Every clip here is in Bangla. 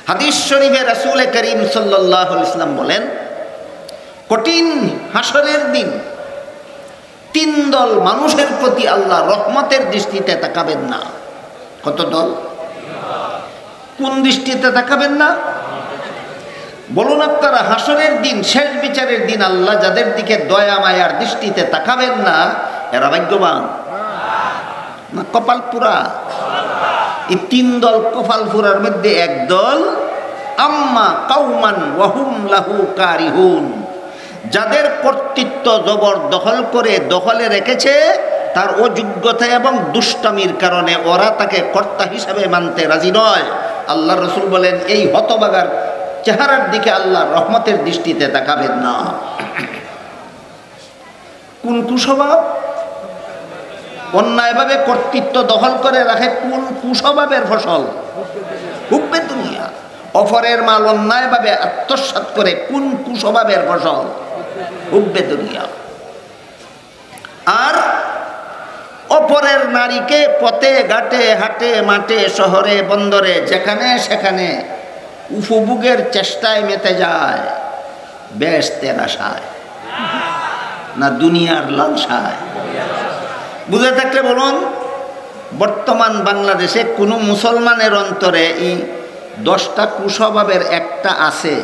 হাদিস শরীফে রাসূল করিম সাল্লাল্লাহু আলাইহি ওয়াসাল্লাম বলেন, কঠিন হাসরের দিন তিন দল মানুষের প্রতি আল্লাহ রহমতের দৃষ্টিতে তাকাবেন না। কত দল? কোন দৃষ্টিতে তাকাবেন না? বলুন আপনারা, হাসরের দিন, শেষ বিচারের দিন আল্লাহ যাদের দিকে দয়া মায়ার দৃষ্টিতে তাকাবেন না, এরা ভাগ্যবান না কপাল পুরা? এই তিন দল কপাল পুরার মধ্যে এক দল, আম্মা কাউমান ওয়াহুম লাহু কারিহুন, যাদের কর্তৃত্ব জবরদখল করে দখলে রেখেছে তার অযোগ্যতা এবং দুষ্টামির কারণে ওরা তাকে কর্তা হিসাবে মানতে রাজি নয়। আল্লাহ রসুল বলেন, এই হতবাগার চেহারার দিকে আল্লাহ রহমতের দৃষ্টিতে তাকাবেন না। কোন কুস্বভাব? অন্যায়ভাবে কর্তৃত্ব দখল করে রাখে কোন কুস্বভাবের ফসল? হুব্বে দুনিয়া। অপরের মাল অন্যায়ভাবে আত্মসাৎ করে কোন কুস্বভাবের ফসল? হুব্বে দুনিয়া। আর অপরের নারীকে পথে ঘাটে হাটে মাঠে শহরে বন্দরে যেখানে সেখানে উপভোগের চেষ্টায় মেতে যায়, বেহেশতের আশায় না দুনিয়ার লালসায়? বুঝে থাকলে বলুন, বর্তমান বাংলাদেশে কোনো মুসলমানের অন্তরে এই 10টা কুস্বভাবের একটা আছে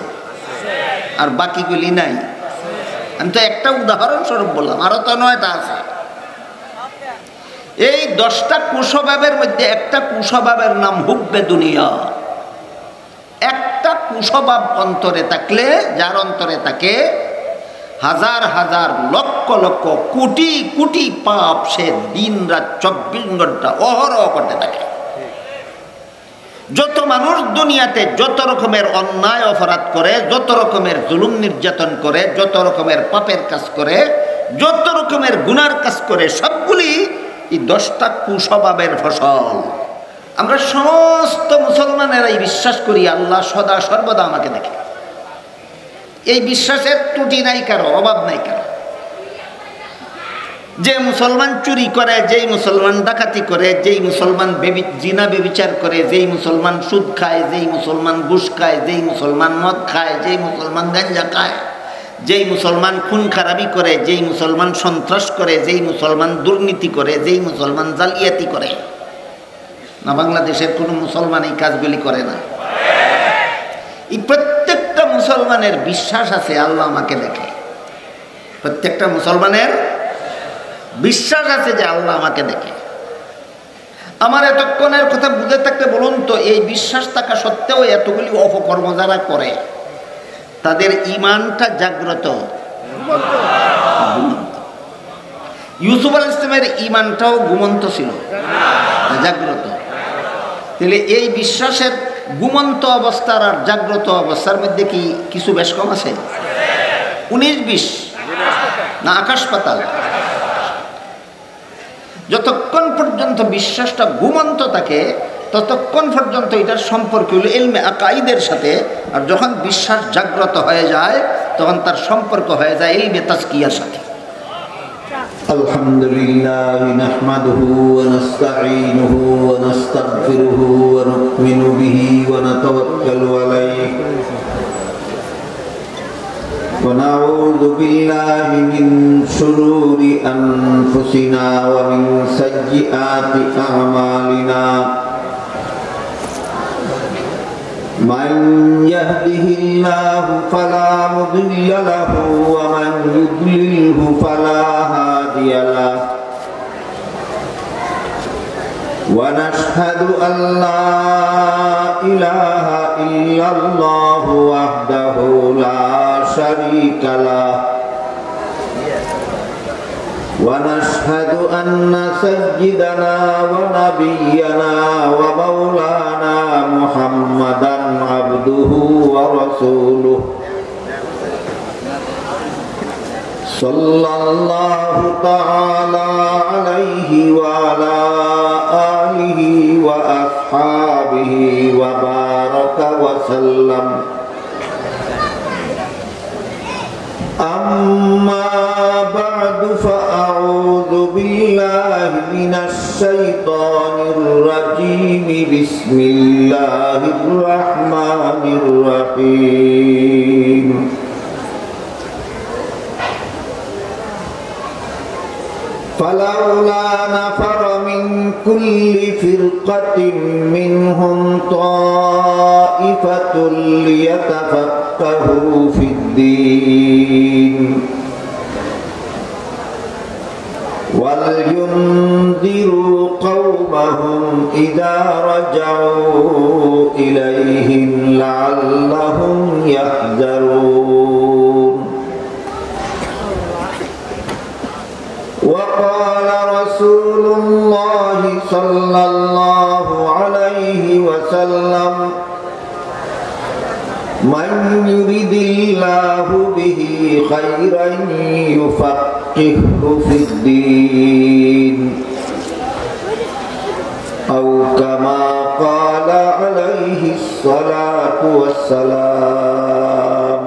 আর বাকিগুলি নাই? আমি তো একটা উদাহরণস্বরূপ বললাম, আরো তো 9টা আছে। এই 10টা কুস্বভাবের মধ্যে একটা কুস্বভাবের নাম হুব্বে দুনিয়া। একটা কুস্বভাব অন্তরে থাকলে, যার অন্তরে থাকে, হাজার হাজার লক্ষ লক্ষ কোটি কোটি পাপ সে দিন রাত 24 ঘন্টা অহরহ করতে থাকে। যত মানুষ দুনিয়াতে যত রকমের অন্যায় অপরাধ করে, যত রকমের জুলুম নির্যাতন করে, যত রকমের পাপের কাজ করে, যত রকমের গুনার কাজ করে, সবগুলি এই 10টা কুস্বভাবের ফসল। আমরা সমস্ত মুসলমানেরাই বিশ্বাস করি আল্লাহ সদা সর্বদা আমাকে দেখে। এই বিশ্বাসের ত্রুটি নাই কারো, অভাব নাই কারো। যে মুসলমান চুরি করে, যেই মুসলমান ডাকাতি করে, যেই মুসলমান জিনা ব্যভিচার করে, যেই মুসলমান সুদ খায়, যেই মুসলমান ঘুষ খায়, যেই মুসলমান মদ খায়, যেই মুসলমান গাঞ্জা খায়, যেই মুসলমান খুন খারাপি করে, যেই মুসলমান সন্ত্রাস করে, যেই মুসলমান দুর্নীতি করে, যেই মুসলমান জালিয়াতি করে, না বাংলাদেশের কোনো মুসলমান এই কাজগুলি করে না? এই প্রত্যেকটা মুসলমানের বিশ্বাস আছে আল্লাহ আমাকে দেখে। প্রত্যেকটা মুসলমানের বিশ্বাস আছে যে আল্লাহ আমাকে দেখে। আমার এতক্ষণের কথা বুঝে থাকতে বলুন তো, এই বিশ্বাস থাকা সত্ত্বেও এতগুলি অপকর্ম যারা করে, তাদের ইমানটা জাগ্রত? ইউসুফ আলাইহিস সালামের ইমানটাও ঘুমন্ত ছিল, জাগ্রত। তাহলে এই বিশ্বাসের ঘুমন্ত অবস্থার আর জাগ্রত অবস্থার মধ্যে কি কিছু বেশ কম আছে? 19-20 না আকাশ পাতাল? যতক্ষণ পর্যন্ত বিশ্বাসটা ঘুমন্ত থাকে ততক্ষণ পর্যন্ত এটার সম্পর্ক হলো ইলমে আকাইদের সাথে। আর যখন বিশ্বাস জাগ্রত হয়ে যায় তখন তার সম্পর্ক হয়ে যায় ইলমে তাজকিয়ার সাথে। আলহামদুলিল্লাহ নাহমাদুহু ওয়া নাস্তাঈনুহু ওয়া নাস্তাগফিরুহু ওয়া নু'মিনু বিহি ওয়া নাতাওয়াক্কালু আলাইহি ওয়া নাউযু বিল্লাহি মিন শুরুরি আনফুসিনা ওয়া মিন সাইয়্যিআতি আ'মালিনা। من يهده الله فلا مضل له ومن يضلله فلا هادي له ونشهد أن لا إله إلا الله وحده لا شريك له ونشهد أن سيدنا ونبينا ومولانا محمدا عبده ورسوله صلى الله تعالى عليه وعلى آله وأصحابه وبارك وسلم. أما بعد فأعوذ بالله من الشيطان الرجيم. بسم الله الرحمن فلولا نفر من كل فرقة منهم طائفة ليتفقهوا في الدين ولينذروا قومهم إذا رجعوا إليهم لعلهم يحذرون وقال رسول الله صلى الله عليه وسلم من يرد الله به خيرا يفقهه في الدين أو كما قال عليه الصلاة والسلام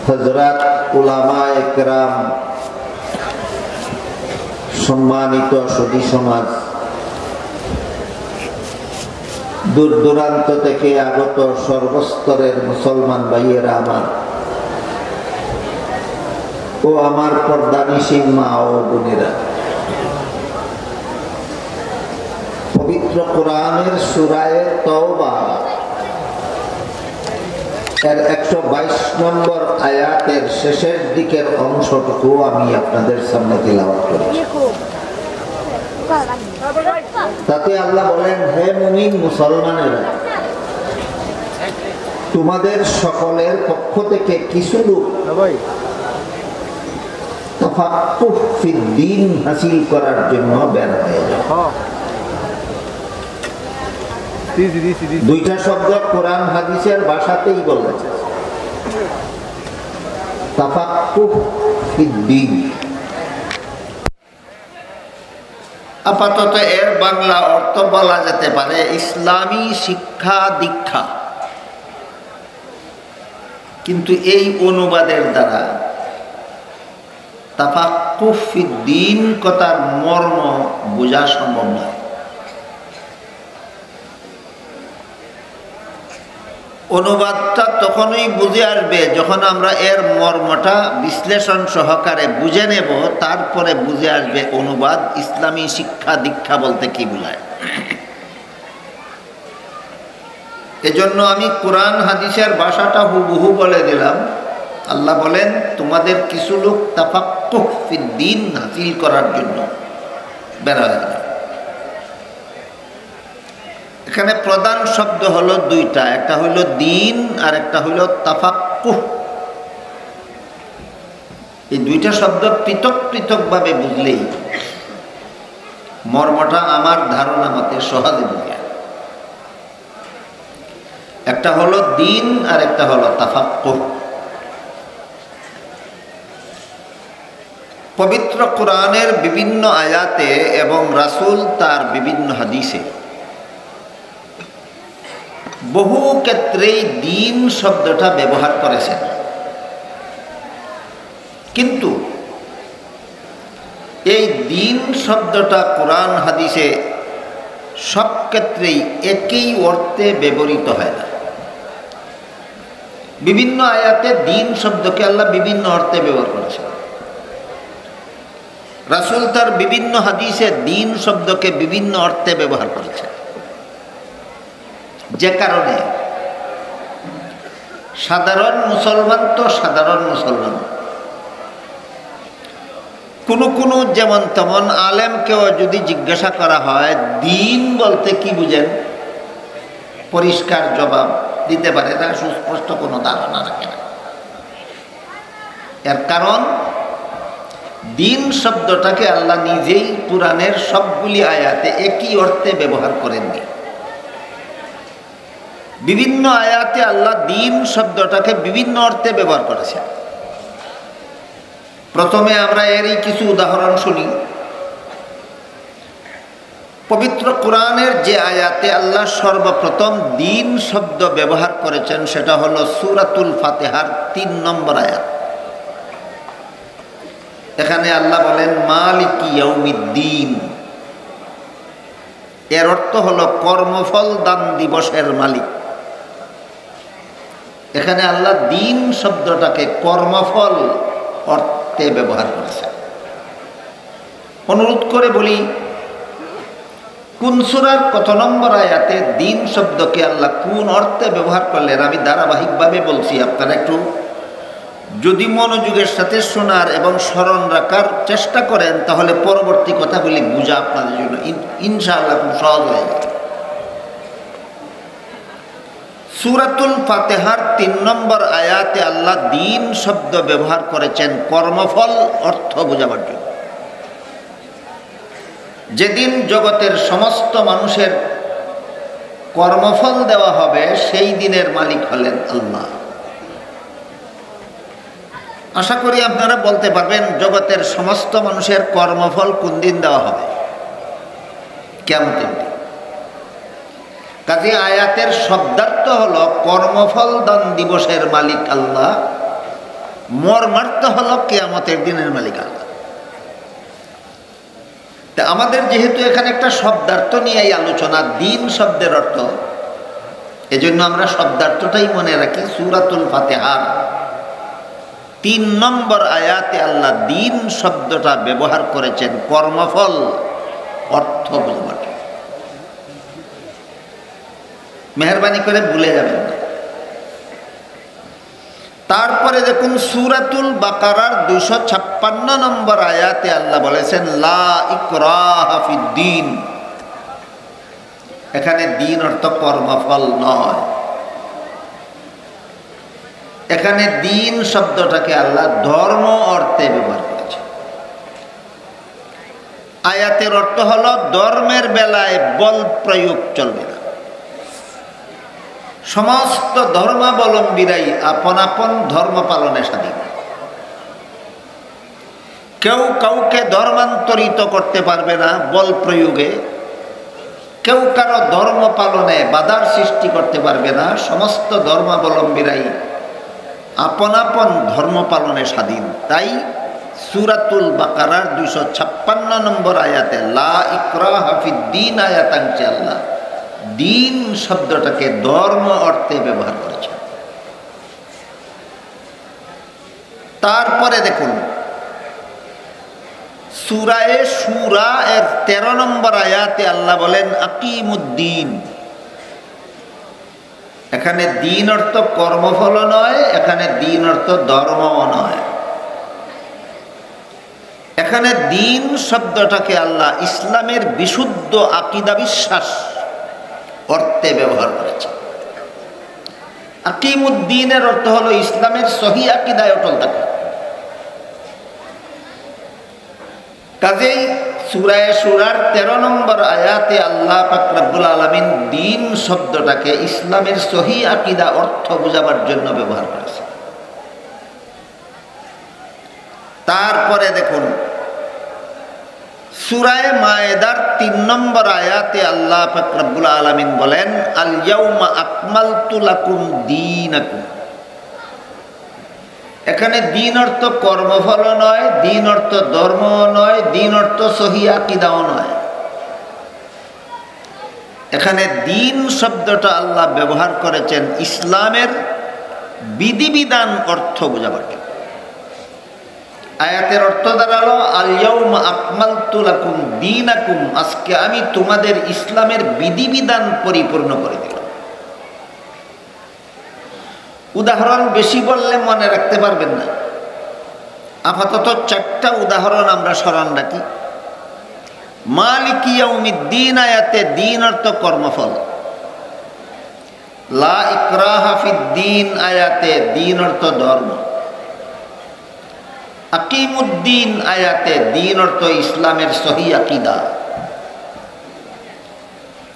হযরত উলামায়ে কেরাম, সম্মানিত সুধী সমাজ, দূর দূরান্ত থেকে আগত সর্বস্তরের মুসলমান ভাইয়েরা আমার ও আমার পর্দানিশীন মা ও বোনেরা, পবিত্র কোরআনের সূরায়ে তাওবা এর 122 নম্বর আয়াতের শেষের দিকের অংশটুকু আমি আপনাদের সামনে তিলাওয়াত করেছি। তাতে আল্লাহ বলেন, হে মুমিন মুসলমানেরা, তোমাদের সকলের পক্ষ থেকে কিছু লোক তাফাক্কুহ ফিদ্দীন হাসিল করার জন্য বের হয়ে যায়। দুইটা শব্দ কোরআন হাদিসের ভাষাতেই বলেছে, তাফাক্কুহ ফিদ্দীন। আপাতত এর বাংলা অর্থ বলা যেতে পারে ইসলামী শিক্ষা দীক্ষা, কিন্তু এই অনুবাদের দ্বারা তাফাক্কুহ ফিদ্দীন কথার মর্ম বোঝা সম্ভব নয়। অনুবাদটা তখনই বুঝে আসবে যখন আমরা এর মর্মটা বিশ্লেষণ সহকারে বুঝে নেব, তারপরে বুঝে আসবে অনুবাদ ইসলামী শিক্ষা দীক্ষা বলতে কি বোঝায়। এজন্য আমি কোরআন হাদিসের ভাষাটা হুবহু বলে দিলাম। আল্লাহ বলেন, তোমাদের কিছু লোক তাফাক্কুহ ফিদ্দীন হাসিল করার জন্য বের হয়ে যায়। এখানে প্রধান শব্দ হলো দুইটা, একটা হইল দিন আর একটা হইল তাফাক্কুহ। এই দুইটা শব্দ পৃথক পৃথক ভাবে বুঝলেই মর্মটা আমার ধারণা মতে সহজে বুঝে। একটা হলো দিন আর একটা হলো তাফাক্কুহ। পবিত্র কোরআনের বিভিন্ন আয়াতে এবং রাসূল তার বিভিন্ন হাদিসে বহু ক্ষেত্রেই দিন শব্দটা ব্যবহার করেছেন, কিন্তু এই দিন শব্দটা কোরআন হাদিসে সব ক্ষেত্রেই একই অর্থে ব্যবহৃত হয় না। বিভিন্ন আয়াতে দিন শব্দকে আল্লাহ বিভিন্ন অর্থে ব্যবহার করেছেন। রাসূল তার বিভিন্ন হাদিসে দিন শব্দকে বিভিন্ন অর্থে ব্যবহার করেছেন, যে কারণে সাধারণ মুসলমান তো সাধারণ মুসলমান, কোনো যেমন তেমন আলেমকেও যদি জিজ্ঞাসা করা হয় দিন বলতে কি বুঝেন, পরিষ্কার জবাব দিতে পারে না, সুস্পষ্ট কোনো ধারণা রাখে না। এর কারণ দিন শব্দটাকে আল্লাহ নিজেই কুরআনের সবগুলি আয়াতে একই অর্থে ব্যবহার করেননি। বিভিন্ন আয়াতে আল্লাহ দিন শব্দটাকে বিভিন্ন অর্থে ব্যবহার করেছেন। প্রথমে আমরা এরই কিছু উদাহরণ শুনি। পবিত্র কোরআনের যে আয়াতে আল্লাহ সর্বপ্রথম দিন শব্দ ব্যবহার করেছেন সেটা হলো সূরাতুল ফাতিহার ৩ নম্বর আয়াত। এখানে আল্লাহ বলেন মালিকি ইয়াউমিদ্দিন, এর অর্থ হলো কর্মফল দান দিবসের মালিক। এখানে আল্লাহ দিন শব্দটাকে কর্মফল অর্থে ব্যবহার করেছেন। অনুরোধ করে বলি, কোন সূরার কত নম্বর আয়াতে দিন শব্দকে আল্লাহ কোন অর্থে ব্যবহার করলেন আমি ধারাবাহিকভাবে বলছি। আপনারা একটু যদি মনোযোগের সাথে শোনার এবং স্মরণ রাখার চেষ্টা করেন তাহলে পরবর্তী কথাগুলি বোঝা আপনাদের জন্য ইনশাআল্লাহ খুব সহজ হয়ে যাবে। সূরাতুল ফাতিহার ৩ নম্বর আয়াতে আল্লাহ দিন শব্দ ব্যবহার করেছেন কর্মফল অর্থ বোঝাবার জন্য। যেদিন জগতের সমস্ত মানুষের কর্মফল দেওয়া হবে সেই দিনের মালিক হলেন আল্লাহ। আশা করি আপনারা বলতে পারবেন জগতের সমস্ত মানুষের কর্মফল কোন দিন দেওয়া হবে? কিয়ামতের দিন। কাজে আয়াতের শব্দার্থ হলো কর্মফল দান দিবসের মালিক আল্লাহ, মর্মার্থ হলো কিয়ামতের দিনের মালিক আল্লাহ। তা আমাদের যেহেতু এখানে একটা শব্দার্থ নিয়ে আলোচনা, দিন শব্দের অর্থ, এজন্য আমরা শব্দার্থটাই মনে রাখি। সূরাতুল ফাতিহার ৩ নম্বর আয়াতে আল্লাহ দিন শব্দটা ব্যবহার করেছেন কর্মফল অর্থ বোঝাবার। মেহরবানি করে ভুলে যাবেন না। তারপরে দেখুন সূরাতুল বাকারার ২৫৬ নম্বর আয়াতে আল্লাহ বলেছেন লা ইকরাহা ফিদ্দীন। এখানে দিন অর্থ কর্মফল নয়, এখানে দিন শব্দটাকে আল্লাহ ধর্ম অর্থে ব্যবহার করেছে। আয়াতের অর্থ হলো ধর্মের বেলায় বল প্রয়োগ চলবে না। সমস্ত ধর্মাবলম্বীরাই আপন আপন ধর্ম পালনে স্বাধীন। কেউ কাউকে ধর্মান্তরিত করতে পারবে না বল প্রয়োগে, কেউ কারো ধর্ম পালনে বাধার সৃষ্টি করতে পারবে না। সমস্ত ধর্মাবলম্বীরাই আপন আপন ধর্ম পালনে স্বাধীন। তাই সূরাতুল বাকারার ২৫৬ নম্বর আয়াতে লা ইকরাহা ফিদ্দীন আয়াতাংশে আল্লাহ দিন শব্দটাকে ধর্ম অর্থে ব্যবহার করেছেন। তারপরে দেখুন সূরায়ে শূরা এর ১৩ নম্বর আয়াতে আল্লাহ বলেন আকিমুদ্দিন। এখানে দিন অর্থ কর্মফল নয়, এখানে দিন অর্থ ধর্মও নয়। এখানে দিন শব্দটাকে আল্লাহ ইসলামের বিশুদ্ধ আকীদা বিশ্বাস অর্থে ব্যবহার করেছে। আকিমুদ্দিনের অর্থ হলো ইসলামের সহি আকীদায় অটল থাকা। কাজেই সূরায়ে শূরার ১৩ নম্বর আয়াতে আল্লাহ পাক রব্বুল আলামিন দিন শব্দটাকে ইসলামের সহি আকীদা অর্থ বোঝাবার জন্য ব্যবহার করেছে। তারপরে দেখুন সূরায়ে মায়েদার ৩ নম্বর আয়াতে আল্লাহ পাক রব্বুল আলামিন বলেন আল ইয়াউমা আকমালতু লাকুম দীনাকুম। এখানে দিন অর্থ কর্মফল নয়, দিন অর্থ ধর্ম নয়, দিন অর্থ সহি আকীদাও নয়। এখানে দিন শব্দটা আল্লাহ ব্যবহার করেছেন ইসলামের বিধিবিধান অর্থ বোঝাবার জন্য। আয়াতের অর্থ দাঁড়ালো আল ইয়াউমা আকমালতু লাকুম দীনাকুম, আজকে আমি তোমাদের ইসলামের বিধিবিধান পরিপূর্ণ করে দিলাম। উদাহরণ বেশি বললে মনে রাখতে পারবেন না, আপাতত ৪টা উদাহরণ আমরা স্মরণ রাখি। মালিকি ইয়াউমিদ্দিন আয়াতে দিন অর্থ কর্মফল, লা ইকরাহা ফিদ্দীন আয়াতে দিন অর্থ ধর্ম, আকিমুদ্দিন আয়াতে দিন অর্থ ইসলামের সহি আকীদা,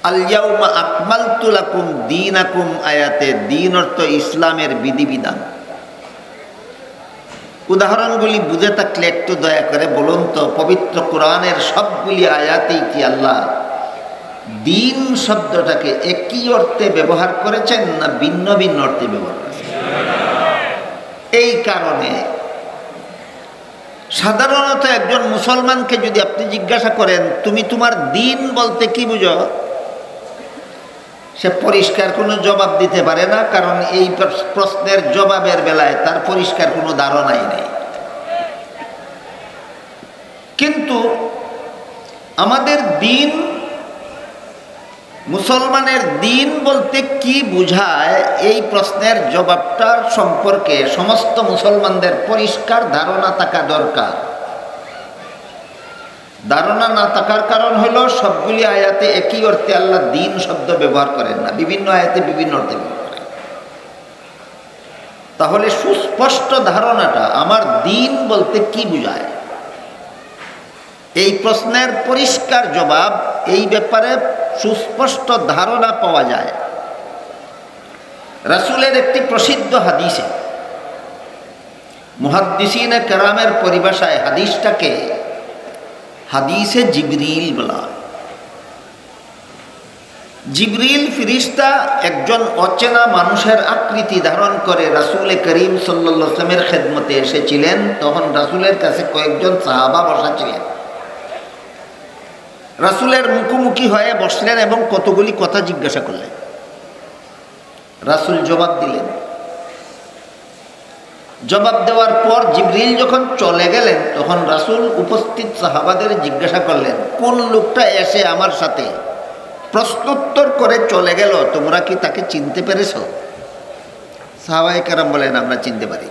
আল ইয়াউমা আকমালতু লাকুম দীনাকুম আয়াতে দিন অর্থ ইসলামের বিধিবিধান। উদাহরণগুলি বুঝে থাকলে একটু দয়া করে বলুন তো, পবিত্র কোরআনের সবগুলি আয়াতেই কি আল্লাহ দিন শব্দটাকে একই অর্থে ব্যবহার করেছেন না ভিন্ন ভিন্ন অর্থে ব্যবহার করেছেন? এই কারণে সাধারণত একজন মুসলমানকে যদি আপনি জিজ্ঞাসা করেন তুমি তোমার দিন বলতে কি বুঝো, সে পরিষ্কার কোনো জবাব দিতে পারে না, কারণ এই প্রশ্নের জবাবের বেলায় তার পরিষ্কার কোনো ধারণাই নেই। আমাদের দিন, মুসলমানের দিন বলতে কি বোঝায়, এই প্রশ্নের জবাবটার সম্পর্কে সমস্ত মুসলমানদের পরিষ্কার ধারণা থাকা দরকার। ধারণা না থাকার কারণ হলো সবগুলি আয়াতে একই অর্থে আল্লাহ দিন শব্দ ব্যবহার করেন না, বিভিন্ন আয়াতে বিভিন্ন অর্থে ব্যবহার করেন। তাহলে সুস্পষ্ট ধারণাটা আমার দিন বলতে কি বোঝায়, এই প্রশ্নের পরিষ্কার জবাব, এই ব্যাপারে সুস্পষ্ট ধারণা পাওয়া যায় রাসূলের একটি প্রসিদ্ধ হাদিসে। মুহাদ্দিসিনে কেরামের পরিভাষায় হাদিসটাকে হাদিসে জিবরিল বলা। জিবরিল ফিরিস্তা একজন অচেনা মানুষের আকৃতি ধারণ করে রাসূল করিম সাল্লাল্লাহু আলাইহি ওয়াসাল্লামের খেদমতে এসেছিলেন। তখন রাসূলের কাছে কয়েকজন সাহাবা বসা ছিলেন। রাসূলের মুখোমুখি হয়ে বসলেন এবং কতগুলি কথা জিজ্ঞাসা করলেন। রাসূল জবাব দিলেন। জবাব দেওয়ার পর জিবরিল যখন চলে গেলেন, তখন রাসূল উপস্থিত সাহাবাদের জিজ্ঞাসা করলেন, কোন লোকটা এসে আমার সাথে প্রশ্নোত্তর করে চলে গেল, তোমরা কি তাকে চিনতে পেরেছ? সাহাবায়ে কেরাম বলেন, আমরা চিনতে পারি।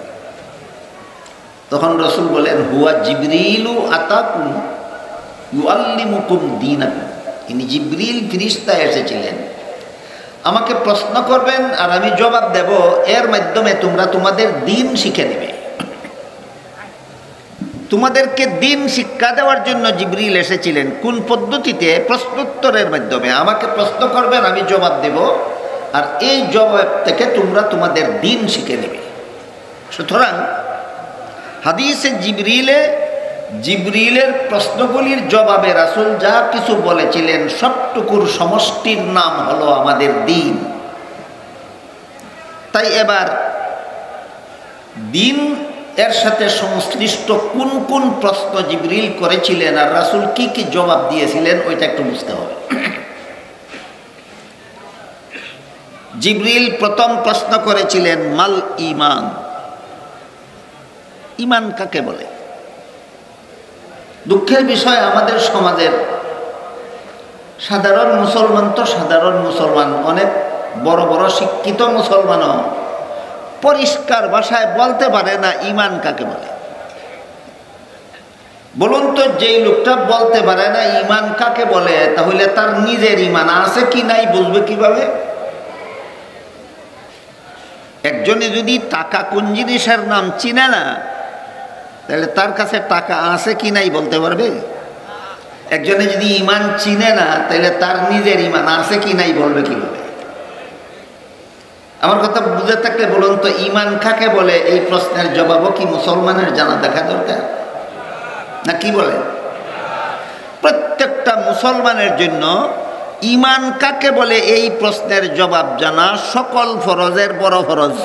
তখন রাসূল বলেন, হুয়া জিবরিলু আতাকুম ইউআল্লিমুকুম দীনাকুম। ইনি জিবরিল ফেরেশতা এসেছিলেন, আমাকে প্রশ্ন করবেন আর আমি জবাব দেব, এর মাধ্যমে তোমরা তোমাদের দিন শিখে নেবে। তোমাদেরকে দিন শিক্ষা দেওয়ার জন্য জিবরিল এসেছিলেন। কোন পদ্ধতিতে? প্রশ্নোত্তরের মাধ্যমে। আমাকে প্রশ্ন করবেন, আমি জবাব দেব, আর এই জবাব থেকে তোমরা তোমাদের দিন শিখে নেবে। সুতরাং হাদিসে জিবরিলের প্রশ্নগুলির জবাবে রাসূল যা কিছু বলেছিলেন সবটুকুর সমষ্টির নাম হলো আমাদের দিন। তাই এবার দিন এর সাথে সংশ্লিষ্ট কোন কোন প্রশ্ন জিবরিল করেছিলেন আর রাসূল কি কি জবাব দিয়েছিলেন, ওইটা একটু বুঝতে হবে। জিবরিল প্রথম প্রশ্ন করেছিলেন, মাল ঈমান। ঈমান কাকে বলে? দুঃখের বিষয়, আমাদের সমাজের সাধারণ মুসলমান তো সাধারণ মুসলমান, অনেক বড় বড় শিক্ষিত মুসলমানও পরিষ্কার ভাষায় বলতে পারে না ঈমান কাকে বলে। বলুন তো, যেই লোকটা বলতে পারে না ঈমান কাকে বলে, তাহলে তার নিজের ঈমান আছে কি নাই বুঝবে কিভাবে? একজনে যদি টাকা কোন জিনিসের নাম চিনে না, তাহলে তার কাছে টাকা আছে কি নাই বলতে পারবে? একজনে যদি ঈমান চিনে না, তাহলে তার নিজের ঈমান আছে কি নাই বলবে কিভাবে? আমার কথা বুঝে থাকলে বলুন তো, ঈমান কাকে বলে, এই প্রশ্নের জবাবও কি মুসলমানের জানা দেখা দরকার না? কি বলে? প্রত্যেকটা মুসলমানের জন্য ঈমান কাকে বলে এই প্রশ্নের জবাব জানা সকল ফরজের বড় ফরজ।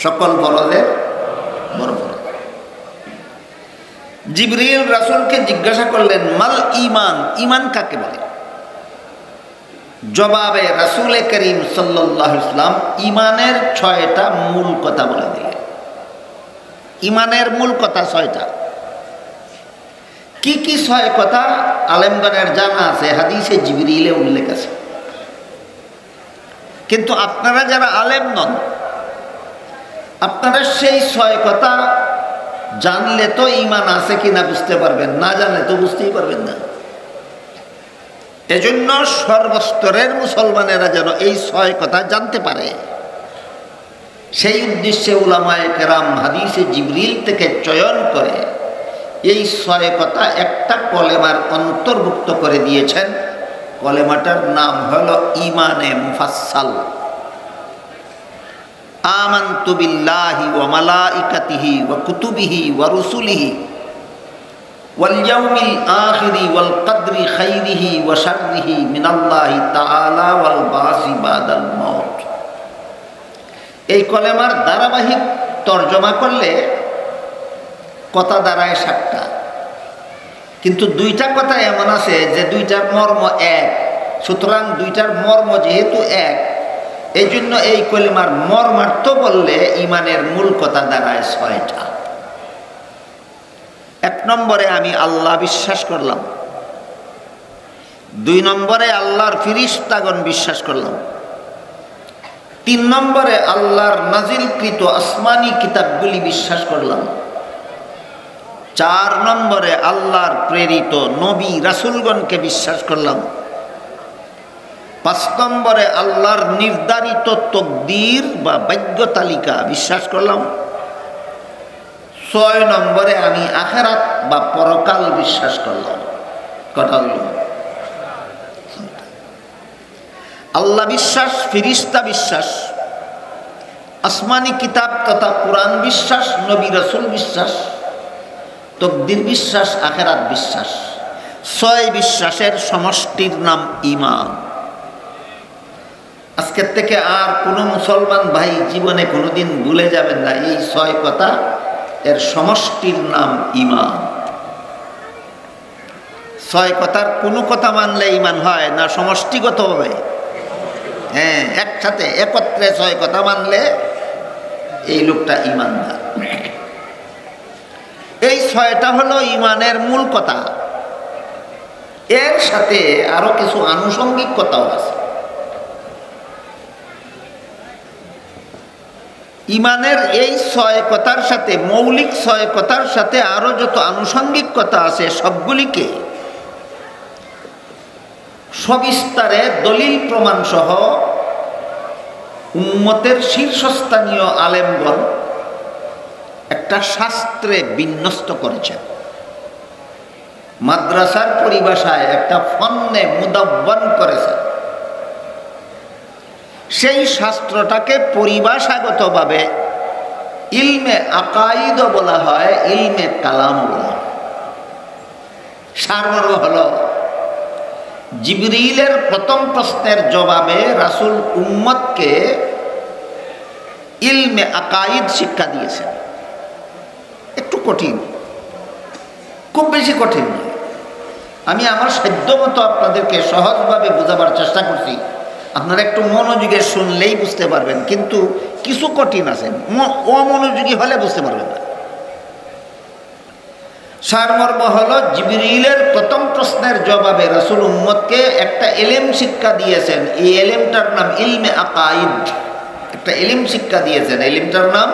সকল ফরজের বড় ফরজ। জিবরিল রাসূলকে জিজ্ঞাসা করলেন, মাল ঈমান, ঈমান কাকে বলে? জবাবে রাসূল করিম সাল্লাল্লাহু আলাইহি ওয়াসাল্লাম ঈমানের 6টা মূল কথা বলে দিলেন। ঈমানের মূল কথা 6টা। কি কি 6 কথা আলেমগণের জানা আছে, হাদিসে জিবরিলে উল্লেখ আছে। কিন্তু আপনারা যারা আলেম নন, আপনারা সেই 6 কথা জানলে তো ঈমান আছে কিনা বুঝতে পারবেন, না জানলে তো বুঝতেই পারবেন না। এজন্য সর্বস্তরের মুসলমানেরা যেন এই 6 কথা জানতে পারে, সেই উদ্দেশ্যে উলামায়ে কেরাম হাদিসে জিবরিল থেকে চয়ন করে এই 6 কথা একটা কলেমার অন্তর্ভুক্ত করে দিয়েছেন। কলেমাটার নাম হলো ঈমানে মুফাসসাল। আমানতু বিল্লাহি ওয়া মালাইকাতিহি ওয়া কুতুবিহি ওয়া রুসুলিহি ওয়াল ইয়াউমিল আখিরি ওয়াল কদরি খাইরিহি ওয়া শাররিহি মিনাল্লাহি তাআলা ওয়াল বাসি বাদাল মাউত। এই কলেমার ধারাবাহিক তরজমা করলে কথা দাঁড়ায় 7টা, কিন্তু 2টা কথা এমন আছে যে 2টার মর্ম এক। সুতরাং 2টার মর্ম যেহেতু এক, এই জন্য এই কলেমার মর্মার্থ বললে ঈমানের মূল কথা দাঁড়ায় 6টা। 1 নম্বরে আমি আল্লাহ বিশ্বাস করলাম। 2 নম্বরে আল্লাহর ফিরিস্তাগণ বিশ্বাস করলাম। 3 নম্বরে আল্লাহর নাজিলকৃত আসমানি কিতাবগুলি বিশ্বাস করলাম। 4 নম্বরে আল্লাহর প্রেরিত নবী রাসূলগণকে বিশ্বাস করলাম। 5 নম্বরে আল্লাহর নির্ধারিত তকদির বা ভাগ্য তালিকা বিশ্বাস করলাম। 6 নম্বরে আমি আখিরাত বা পরকাল বিশ্বাস করলাম। কথা হইল আল্লাহ বিশ্বাস, ফিরিস্তা বিশ্বাস, আসমানি কিতাব তথা কোরআন বিশ্বাস, নবী রাসূল বিশ্বাস, তকদির বিশ্বাস, আখিরাত বিশ্বাস। 6 বিশ্বাসের সমষ্টির নাম ঈমান। আজকের থেকে আর কোনো মুসলমান ভাই জীবনে কোনোদিন ভুলে যাবেন না, এই 6 কথা এর সমষ্টির নাম ঈমান। 6 কথার কোনো কথা মানলে ঈমান হয় না, সমষ্টিগতভাবে? হ্যাঁ, একসাথে একত্রে 6 কথা মানলে এই লোকটা ঈমানদার। এই 6টা হলো ঈমানের মূল কথা। এর সাথে আরো কিছু আনুষঙ্গিক কথাও আছে। ঈমানের এই 6 কথার সাথে, মৌলিক 6 কথার সাথে আরো যত আনুষঙ্গিক কথা আছে সবগুলিকে সবিস্তারে দলিল প্রমাণ সহ উম্মতের শীর্ষস্থানীয় আলেমগণ একটা শাস্ত্রে বিন্যস্ত করেছেন। মাদ্রাসার পরিভাষায় একটা ফন্নে মুদাব্বান করেছেন। সেই শাস্ত্রটাকে পরিভাষাগতভাবে ইলমে আকাইদ বলা হয়, ইলমে কালাম বলা হয়। সারমর্ম হল, জিবরিলের প্রথম প্রশ্নের জবাবে রাসূল উম্মতকে ইলমে আকাইদ শিক্ষা দিয়েছেন। একটু কঠিন, খুব বেশি কঠিন নয়। আমি আমার সাধ্যমতো আপনাদেরকে সহজভাবে বোঝাবার চেষ্টা করছি। আপনারা একটু মনোযোগে শুনলেই বুঝতে পারবেন, কিন্তু কিছু কঠিন আছে, অমনোযোগী হলে বুঝতে পারবেন না। সারমর্ম হল, জিবরিলের প্রথম প্রশ্নের জবাবে রাসূল উম্মতকে একটা এলেম শিক্ষা দিয়েছেন। এই এলেমটার নাম ইলমে আকাইদ। একটা এলেম শিক্ষা দিয়েছেন, এলেমটার নাম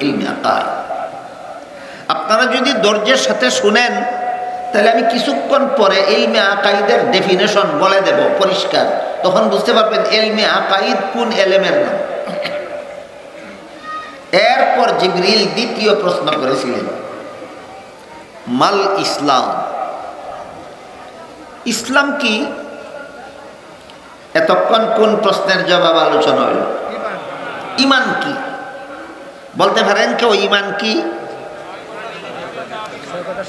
ইলমে আকাইদ। আপনারা যদি ধৈর্যের সাথে শুনেন তাহলে আমি কিছুক্ষণ পরে ইলমে আকাইদের ডেফিনেশন বলে দেব পরিষ্কার, তখন বুঝতে পারবেন ইলমে আকাইদ কোন এলেমের নাম। এরপর জিবরিল দ্বিতীয় প্রশ্ন করেছিলেন, মাল ইসলাম, ইসলাম কি? এতক্ষণ কোন প্রশ্নের জবাব আলোচনা হইল? ঈমান কি? বলতে পারেন কেউ ঈমান কি?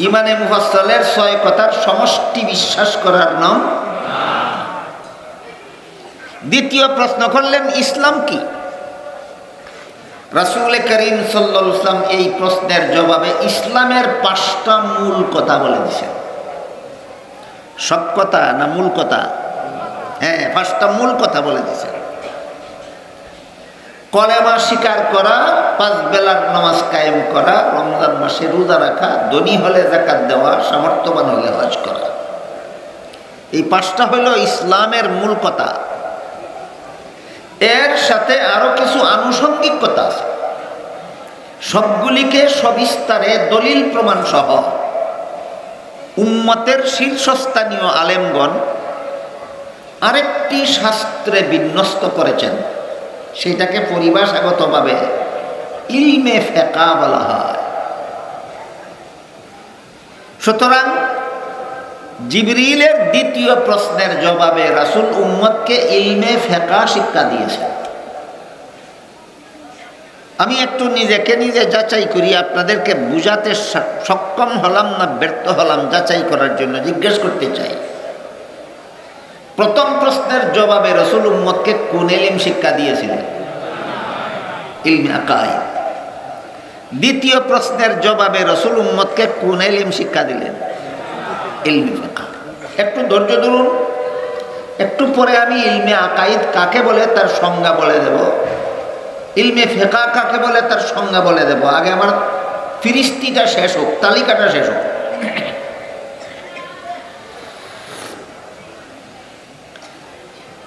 ঈমানে মুফাসসালের 6 কথার সমষ্টি বিশ্বাস করার নাম। দ্বিতীয় প্রশ্ন করলেন, ইসলাম কি? রাসূল করিম সাল্লাল্লাহু আলাইহি ওয়াসাল্লাম এই প্রশ্নের জবাবে ইসলামের 5টা মূল কথা বলে দিয়েছেন। সব কথা না মূল কথা? হ্যাঁ, 5টা মূল কথা বলে দিয়েছেন। কলেমা স্বীকার করা, 5 বেলার নামাজ কায়েম করা, রমজান মাসে রোজা রাখা, ধনী হলে যাকাত দেওয়া, সামর্থ্যবান হলে হজ করা। এই 5টা হলো ইসলামের মূল কথা। এর সাথে আরো কিছু আনুষঙ্গিক কথা আছে। সবগুলিকে সবিস্তারে দলিল প্রমাণ সহ উম্মতের শীর্ষস্থানীয় আলেমগণ আরেকটি শাস্ত্রে বিন্যস্ত করেছেন। সেটাকে পরিভাষাগতভাবে ইলমে ফিকহ বলা হয়। সুতরাং জিবরিলের দ্বিতীয় প্রশ্নের জবাবে রাসূল উম্মতকে ইলমে ফিকহ শিক্ষা দিয়েছেন। আমি একটু নিজেকে নিজে যাচাই করি, আপনাদেরকে বুঝাতে সক্ষম হলাম না ব্যর্থ হলাম যাচাই করার জন্য জিজ্ঞেস করতে চাই। প্রথম প্রশ্নের জবাবে রাসূল উম্মতকে কোন ইলম শিক্ষা দিয়েছিলেন? ইলমে আকাইদ। দ্বিতীয় প্রশ্নের জবাবে রাসূল উম্মতকে কোন ইলম শিক্ষা দিলেন? ইলমে ফিকহ। একটু ধৈর্য ধরুন, একটু পরে আমি ইলমে আকাইদ কাকে বলে তার সংজ্ঞা বলে দেব, ইলমে ফিকহ কাকে বলে তার সংজ্ঞা বলে দেব। আগে আমার ফিরিস্তিটা শেষ হোক, তালিকাটা শেষ হোক।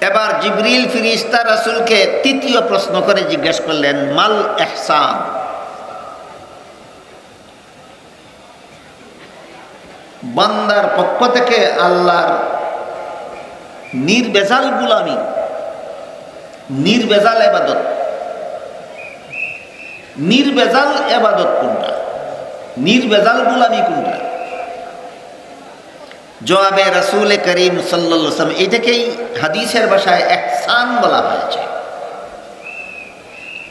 এবার জিবরিল ফিরিস্তা রাসূলকে তৃতীয় প্রশ্ন করে জিজ্ঞেস করলেন, মাল ইহসান, বান্দার পক্ষ থেকে আল্লাহর নির্বেজাল গুলামি, নির্বেজাল ইবাদত, নির্বেজাল ইবাদত কোনটা, নির্বেজাল গুলামি কোনটা? জবাবে রাসূল করিম সাল্লাল্লাহু আলাইহি ওয়াসাল্লাম এটাকেই হাদিসের ভাষায় ইহসান বলা হয়েছে।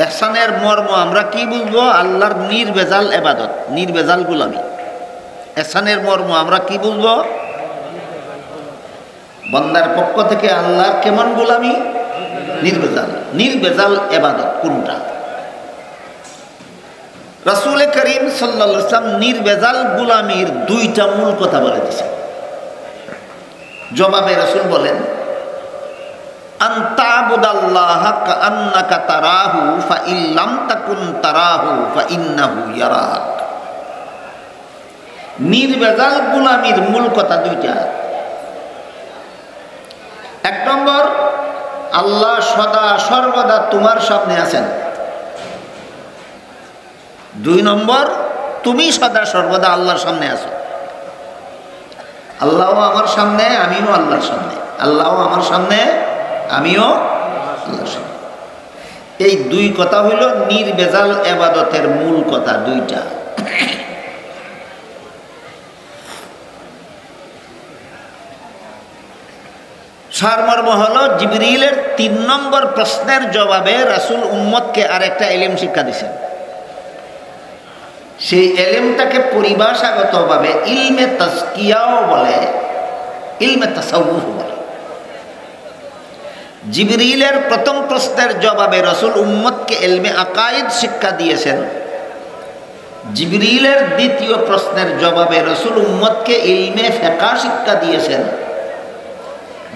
ইহসানের মর্ম আমরা কি বুঝবো? আল্লাহর নির্বেজাল ইবাদত, নির্বেজাল গুলামি। ইহসানের মর্ম আমরা কি বুঝবো? বান্দার পক্ষ থেকে আল্লাহর কেমন গোলামি? নির্বেজাল, নির্বেজাল ইবাদত কোনটা? রাসূল করিম সাল্লাল্লাহু আলাইহি ওয়াসাল্লাম নির্বেজাল গোলামির দুইটা মূল কথা বলে দিয়েছেন। জবাবে রাসূল বলেন, আনতাবুদাল্লাহা কাআন্নাকা তারাহু ফাইল্লাম তাকুন তারাহু ফাইন্নাহু ইয়ারাক। নির্বেজাল গোলামির মূল কথা দুইটা। এক নম্বর, আল্লাহ সদা সর্বদা তোমার সামনে আছেন। দুই নম্বর, তুমি সদা সর্বদা আল্লাহর সামনে আছো। আল্লাহও আমার সামনে, আমিও আল্লাহর সামনে। আল্লাহও আমার সামনে, আমিও আল্লাহর সামনে। এই দুই কথা হইল নির্বেজাল ইবাদতের মূল কথা দুইটা। সারমর্ম হলো জিবরিলের 3 নম্বর প্রশ্নের জবাবে রাসূল উম্মতকে আরেকটা ইলম শিক্ষা দিয়েছেন। সেই ইলমটাকে পরিভাষাগতভাবে ইলমে তাজকিয়াও বলে, ইলমে তাসাউফ বলে। জিবরিলের প্রথম প্রশ্নের জবাবে রাসূল উম্মতকে ইলমে আকায়েদ শিক্ষা দিয়েছেন। জিবরিলের দ্বিতীয় প্রশ্নের জবাবে রাসূল উম্মতকে ইলমে ফিকহ শিক্ষা দিয়েছেন।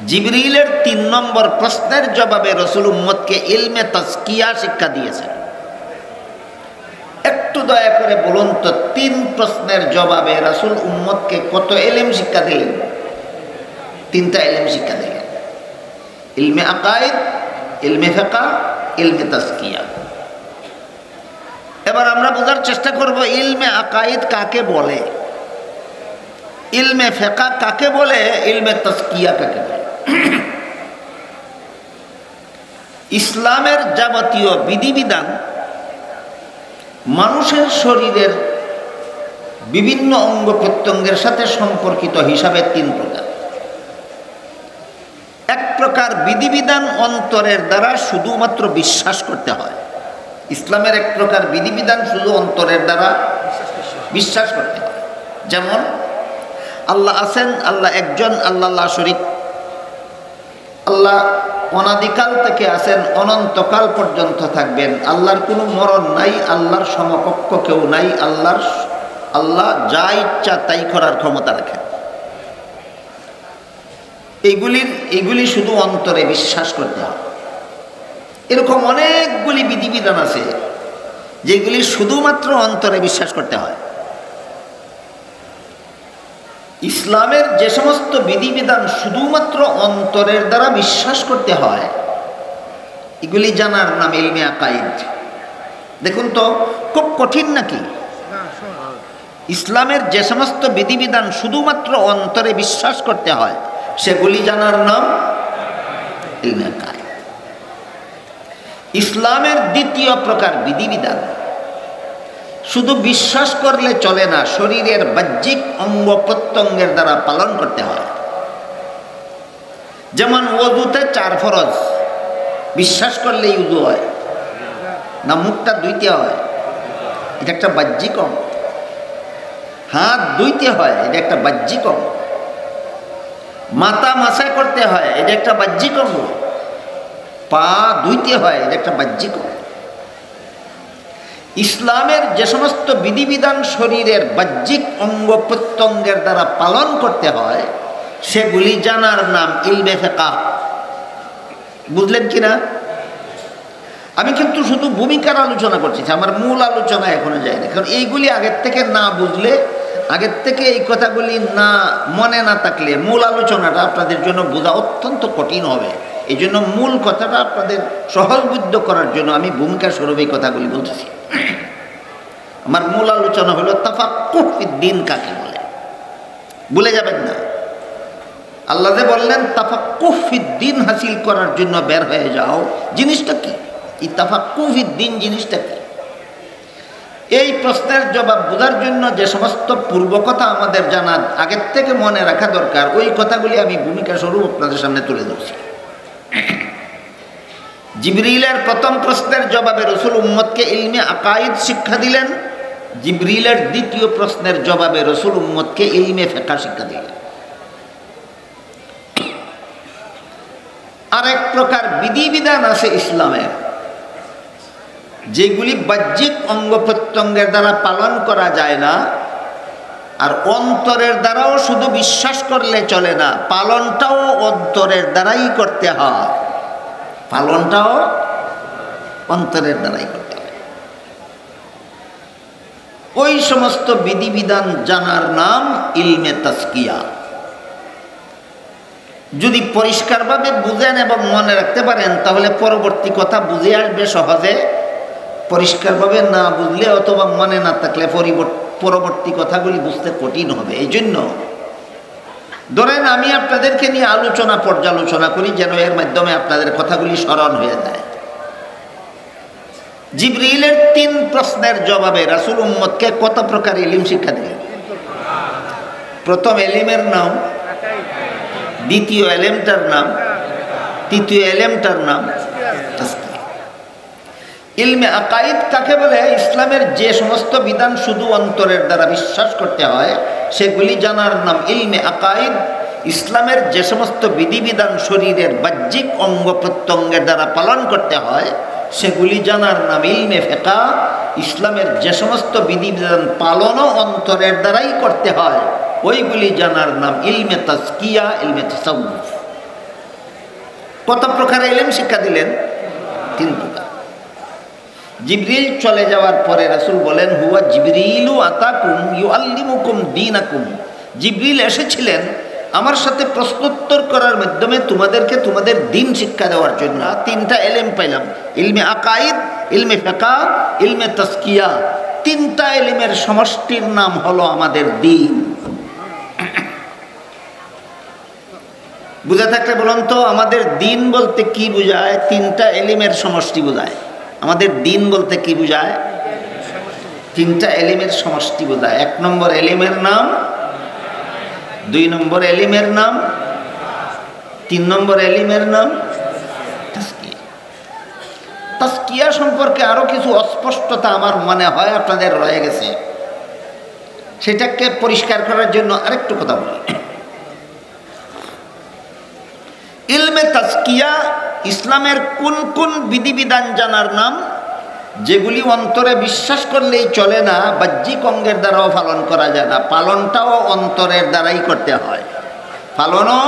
জিবরিলের 3 নম্বর প্রশ্নের জবাবে রাসূল উম্মতকে ইলমে তাজকিয়া শিক্ষা দিয়েছেন। একটু দয়া করে বলুন তো, 3 প্রশ্নের জবাবে রাসূল উম্মতকে কত ইলম শিক্ষা দিলেন? 3টা ইলম শিক্ষা দিলেন, ইলমে আকায়েদ, ইলমে ফিকহ, ইলমে তাজকিয়া। এবার আমরা বোঝার চেষ্টা করব ইলমে আকায়েদ কাকে বলে, ইলমে ফিকহ কাকে বলে, ইলমে তাজকিয়া কাকে বলে। ইসলামের যাবতীয় বিধিবিধান মানুষের শরীরের বিভিন্ন অঙ্গ প্রত্যঙ্গের সাথে সম্পর্কিত হিসাবে 3 প্রকার। এক প্রকার বিধিবিধান অন্তরের দ্বারা শুধুমাত্র বিশ্বাস করতে হয়। ইসলামের এক প্রকার বিধিবিধান শুধু অন্তরের দ্বারা বিশ্বাস করতে হয়। যেমন আল্লাহ আছেন, আল্লাহ একজন, আল্লাহ লা শরীক। আল্লাহ অনাদিকাল থেকে আছেন, অনন্তকাল পর্যন্ত থাকবেন। আল্লাহর কোনো মরণ নাই, আল্লাহর সমকক্ষ কেউ নাই। আল্লাহ যা ইচ্ছা তাই করার ক্ষমতা রাখেন। এইগুলি শুধু অন্তরে বিশ্বাস করতে হয়। এরকম অনেকগুলি বিধিবিধান আছে যেগুলি শুধুমাত্র অন্তরে বিশ্বাস করতে হয়। ইসলামের যে সমস্ত বিধিবিধান শুধুমাত্র অন্তরের দ্বারা বিশ্বাস করতে হয়, এগুলি জানার নাম ইলমে আকায়েদ। দেখুন তো, খুব কঠিন নাকি? ইসলামের যে সমস্ত বিধিবিধান শুধুমাত্র অন্তরে বিশ্বাস করতে হয়, সেগুলি জানার নাম ইলমে আকায়েদ। ইসলামের দ্বিতীয় প্রকার বিধিবিধান শুধু বিশ্বাস করলে চলে না, শরীরের বাহ্যিক অঙ্গ প্রত্যঙ্গের দ্বারা পালন করতে হয়। যেমন ওযুতে 4 ফরজ, বিশ্বাস করলেই উযু হয় না, মুখটা ধুইতে হয়, এটা একটা বাহ্যিক অঙ্গ। হাত ধুইতে হয়, এটা একটা বাহ্যিক অঙ্গ। মাথা মাসা করতে হয়, এটা একটা বাহ্যিক অঙ্গ। পা ধুইতে হয়, এটা একটা বাহ্যিক অঙ্গ। ইসলামের যে সমস্ত বিধিবিধান শরীরের বাহ্যিক অঙ্গ প্রত্যঙ্গের দ্বারা পালন করতে হয়, সেগুলি জানার নাম ইলমে ফিকহ। বুঝলেন কিনা? আমি কিন্তু শুধু ভূমিকার আলোচনা করছি, আমার মূল আলোচনা এখনো যায়নি। কারণ এইগুলি আগের থেকে না বুঝলে, আগের থেকে এই কথাগুলি না মনে না থাকলে মূল আলোচনাটা আপনাদের জন্য বোঝা অত্যন্ত কঠিন হবে। এই জন্য মূল কথাটা আপনাদের সহজবুদ্ধ করার জন্য আমি ভূমিকা স্বরূপ এই কথাগুলি বলতেছি। আমার মূল আলোচনা হলো তাফাক্কুহ ফিদ্দীন কাকে বলে, ভুলে যাবেন না। আল্লাহ যে বললেন তাফাক্কুহ ফিদ্দীন হাসিল করার জন্য বের হয়ে যাও, জিনিসটা কি? এই তাফাক্কুহ ফিদ্দীন জিনিসটা কি? এই প্রশ্নের জবাব বোঝার জন্য যে সমস্ত পূর্ব কথা আমাদের জানা আগের থেকে মনে রাখা দরকার, ওই কথাগুলি আমি ভূমিকা স্বরূপ আপনাদের সামনে তুলে ধরছি। জিবরিলের প্রথম প্রশ্নের জবাবে রসুল উম্মতকে ইলমে আকাইদ শিক্ষা দিলেন। জিবরিলের দ্বিতীয় প্রশ্নের জবাবে রসুল উম্মতকে ইলমে ফিকহ শিক্ষা দিলেন। আরেক প্রকার বিধিবিধান আছে ইসলামের, যেগুলি বাহ্যিক অঙ্গ প্রত্যঙ্গের দ্বারা পালন করা যায় না, আর অন্তরের দ্বারাও শুধু বিশ্বাস করলে চলে না, পালনটাও অন্তরের দ্বারাই করতে হয়। পালনটাও অন্তরের দ্বারাই করতে হয়। ওই সমস্ত বিধিবিধান জানার নাম ইলমে তাজকিয়া। যদি পরিষ্কারভাবে বুঝেন এবং মনে রাখতে পারেন, তাহলে পরবর্তী কথা বুঝে আসবে সহজে। পরিষ্কারভাবে না বুঝলে অথবা মনে না থাকলে পরবর্তী কথাগুলি বুঝতে কঠিন হবে। এই জন্য ধরেন আমি আপনাদেরকে নিয়ে আলোচনা পর্যালোচনা করি, যেন এর মাধ্যমে আপনাদের কথাগুলি স্মরণ হয়ে যায়। জিবরিলের 3 প্রশ্নের জবাবে রাসূল উম্মতকে কত প্রকার ইলম শিক্ষা দিলেন? প্রথম এলিমের নাম, দ্বিতীয় এলেমটার নাম, তৃতীয় এলেমটার নাম তাজকিয়া। ইলমে আকাইদ কাকে বলে? ইসলামের যে সমস্ত বিধান শুধু অন্তরের দ্বারা বিশ্বাস করতে হয়, সেগুলি জানার নাম ইলমে আকাইদ। ইসলামের যে সমস্ত বিধিবিধান শরীরের বাহ্যিক অঙ্গ প্রত্যঙ্গের দ্বারা পালন করতে হয়, সেগুলি জানার নাম ইলমে ফিকহ। ইসলামের যে সমস্ত বিধিবিধান পালনও অন্তরের দ্বারাই করতে হয়, ওইগুলি জানার নাম ইলমে তাজকিয়া, ইলমে তাসাউফ। কত প্রকার ইলম শিক্ষা দিলেন? 3 প্রকার। জিবরিল চলে যাওয়ার পরে রাসূল বলেন, হুয়া জিবরিলু আতাকুম ইউআল্লিমুকুম দীনাকুম। জিবরিল এসেছিলেন আমার সাথে প্রশ্নোত্তর করার মাধ্যমে তোমাদেরকে তোমাদের দ্বীন শিক্ষা দেওয়ার জন্য। 3টা ইলম পাইলাম, ইলমে আকাইদ, ইলমে ফিকহ, ইলমে তাজকিয়া। 3টা ইলমের সমষ্টির নাম হলো আমাদের দ্বীন। বুঝা থাকলে বলুন তো, আমাদের দ্বীন বলতে কি বোঝায়? 3টা ইলমের সমষ্টি বোঝায়। আমাদের দ্বীন বলতে কি বোঝায়? 3টা ইলমের সমষ্টি বোঝায়। 1 নম্বর ইলমের নাম, 2 নম্বর ইলমের নাম, 3 নম্বর ইলমের নাম তাজকিয়া। তাজকিয়া সম্পর্কে আরো কিছু অস্পষ্টতা আমার মনে হয় আপনাদের রয়ে গেছে, সেটাকে পরিষ্কার করার জন্য আরেকটু কথা বলি। ইলমে তাজকিয়া ইসলামের কোন কোন বিধিবিধান জানার নাম, যেগুলি অন্তরে বিশ্বাস করলেই চলে না, বাহ্যিক অঙ্গের দ্বারাও পালন করা যায় না, পালনটাও অন্তরের দ্বারাই করতে হয়। পালনও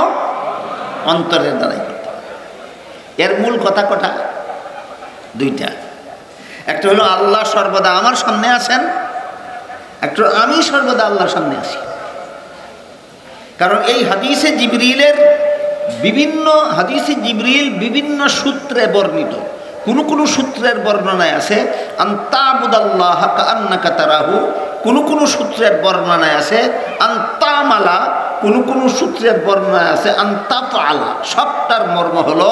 অন্তরের দ্বারাই করতে হয়। এর মূল কথা কটা? 2টা। একটা হলো আল্লাহ সর্বদা আমার সামনে আছেন, একটা আমি সর্বদা আল্লাহর সামনে আছি। কারণ এই হাদিসে জিবরিল বিভিন্ন সূত্রে বর্ণিত। কোন কোন সূত্রের বর্ণনায় আছে আনতাবুদাল্লাহ কাআন্নাকা তারাহু, কোন কোন সূত্রের বর্ণনায় আছে আনতামালা, কোন কোন সূত্রের বর্ণনায় আছে আনতাফআলা। সবটার মর্ম হলো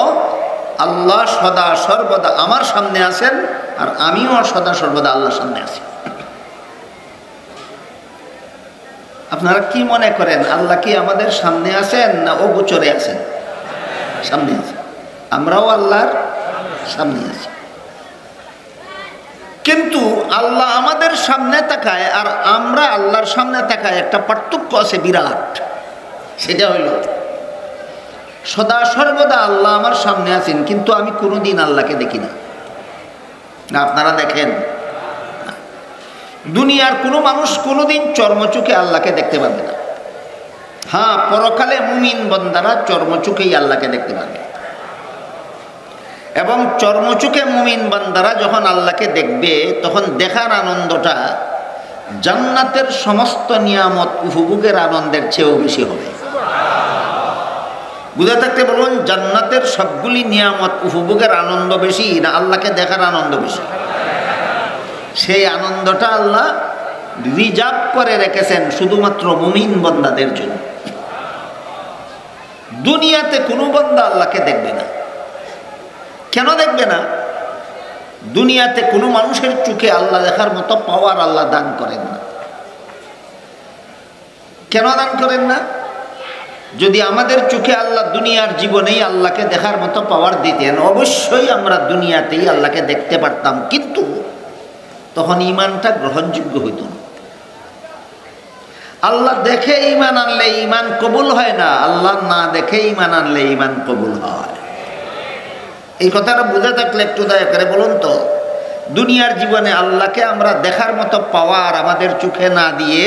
আল্লাহ সদা সর্বদা আমার সামনে আছেন, আর আমিও সদা সর্বদা আল্লাহর সামনে আছি। আপনারা কি মনে করেন, আল্লাহ কি আমাদের সামনে আছেন না ও গোচরে আছেন? সামনে আছেন। আমরাও আল্লাহর সামনে আছি। কিন্তু আল্লাহ আমাদের সামনে তাকায় আর আমরা আল্লাহর সামনে তাকায়, একটা পার্থক্য আছে বিরাট। সেটা হইল সদা সর্বদা আল্লাহ আমার সামনে আছেন, কিন্তু আমি কোনোদিন আল্লাহকে দেখি না। আপনারা দেখেন? দুনিয়ার কোনো মানুষ কোনোদিন চর্মচোখে আল্লাহকে দেখতে পারবে না। হ্যাঁ, পরকালে মুমিন বান্দারা চর্মচোখেই আল্লাহকে দেখতে পারবে। এবং চর্মচোখে মুমিন বান্দারা যখন আল্লাহকে দেখবে, তখন দেখার আনন্দটা জান্নাতের সমস্ত নিয়ামত উপভোগের আনন্দের চেয়েও বেশি হবে। বুঝে থাকতে বলুন, জান্নাতের সবগুলি নিয়ামত উপভোগের আনন্দ বেশি না আল্লাহকে দেখার আনন্দ বেশি? সেই আনন্দটা আল্লাহ রিজার্ভ করে রেখেছেন শুধুমাত্র মুমিন বান্দাদের জন্য। দুনিয়াতে কোনো বান্দা আল্লাহকে দেখবে না। কেন দেখবে না? দুনিয়াতে কোনো মানুষের চোখে আল্লাহ দেখার মতো পাওয়ার আল্লাহ দান করেন না। কেন দান করেন না? যদি আমাদের চোখে আল্লাহ দুনিয়ার জীবনেই আল্লাহকে দেখার মতো পাওয়ার দিতেন, অবশ্যই আমরা দুনিয়াতেই আল্লাহকে দেখতে পারতাম, কিন্তু তখন ঈমানটা গ্রহণযোগ্য হইত না। আল্লাহ দেখে ঈমান আনলে ঈমান কবুল হয় না, আল্লাহ না দেখে ঈমান আনলে ঈমান কবুল হয়। এই কথাটা বুঝে থাকলে একটু দয়া করে বলুন তো, দুনিয়ার জীবনে আল্লাহকে আমরা দেখার মতো পাওয়ার আমাদের চোখে না দিয়ে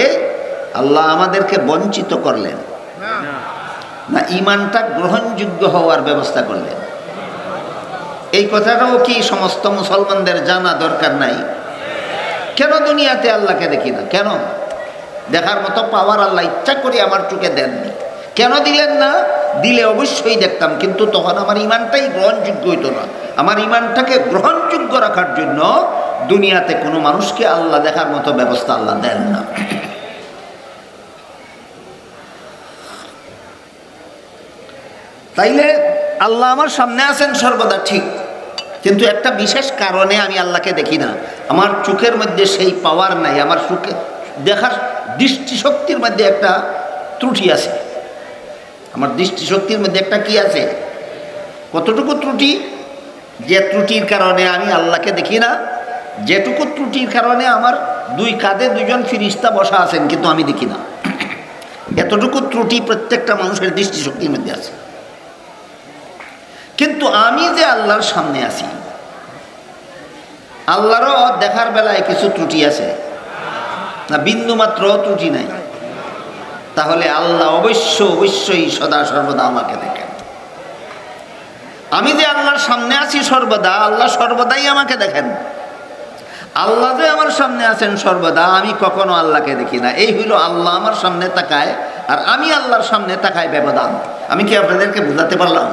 আল্লাহ আমাদেরকে বঞ্চিত করলেন না ঈমানটা গ্রহণযোগ্য হওয়ার ব্যবস্থা করলেন? এই কথাটাও কি সমস্ত মুসলমানদের জানা দরকার নাই? কেন দুনিয়াতে আল্লাহকে দেখি না? কেন? দেখার মতো পাওয়ার আল্লাহ ইচ্ছা করে আমার চোখে দেননি। কেন দিলেন না? দিলে অবশ্যই দেখতাম, কিন্তু তখন আমার ঈমানটাই গ্রহণযোগ্য হইতো না। আমার ঈমানটাকে গ্রহণযোগ্য রাখার জন্য দুনিয়াতে কোনো মানুষকে আল্লাহ দেখার মতো ব্যবস্থা আল্লাহ দেন না। তাইলে আল্লাহ আমার সামনে আছেন সর্বদা ঠিক, কিন্তু একটা বিশেষ কারণে আমি আল্লাহকে দেখি না। আমার চোখের মধ্যে সেই পাওয়ার নাই, আমার চোখে দেখার দৃষ্টিশক্তির মধ্যে একটা ত্রুটি আছে। আমার দৃষ্টিশক্তির মধ্যে একটা কি আছে? কতটুকু ত্রুটি? যে ত্রুটির কারণে আমি আল্লাহকে দেখি না, যেটুকু ত্রুটির কারণে আমার দুই কাঁধে দুজন ফিরিস্তা বসা আছেন কিন্তু আমি দেখি না, এতটুকু ত্রুটি প্রত্যেকটা মানুষের দৃষ্টিশক্তির মধ্যে আছে। কিন্তু আমি যে আল্লাহর সামনে আছি, আল্লাহরও দেখার বেলায় কিছু ত্রুটি আছে না? বিন্দুমাত্র ত্রুটি নাই। তাহলে আল্লাহ অবশ্যই সদা সর্বদা আমাকে দেখেন। আমি যে আল্লাহর সামনে আছি সর্বদা, আল্লাহ সর্বদাই আমাকে দেখেন। আল্লাহ যে আমার সামনে আছেন সর্বদা, আমি কখনো আল্লাহকে দেখি না। এই হইল আল্লাহ আমার সামনে তাকায় আর আমি আল্লাহর সামনে তাকায় ব্যবধান। আমি কি আপনাদেরকে বুঝাতে পারলাম?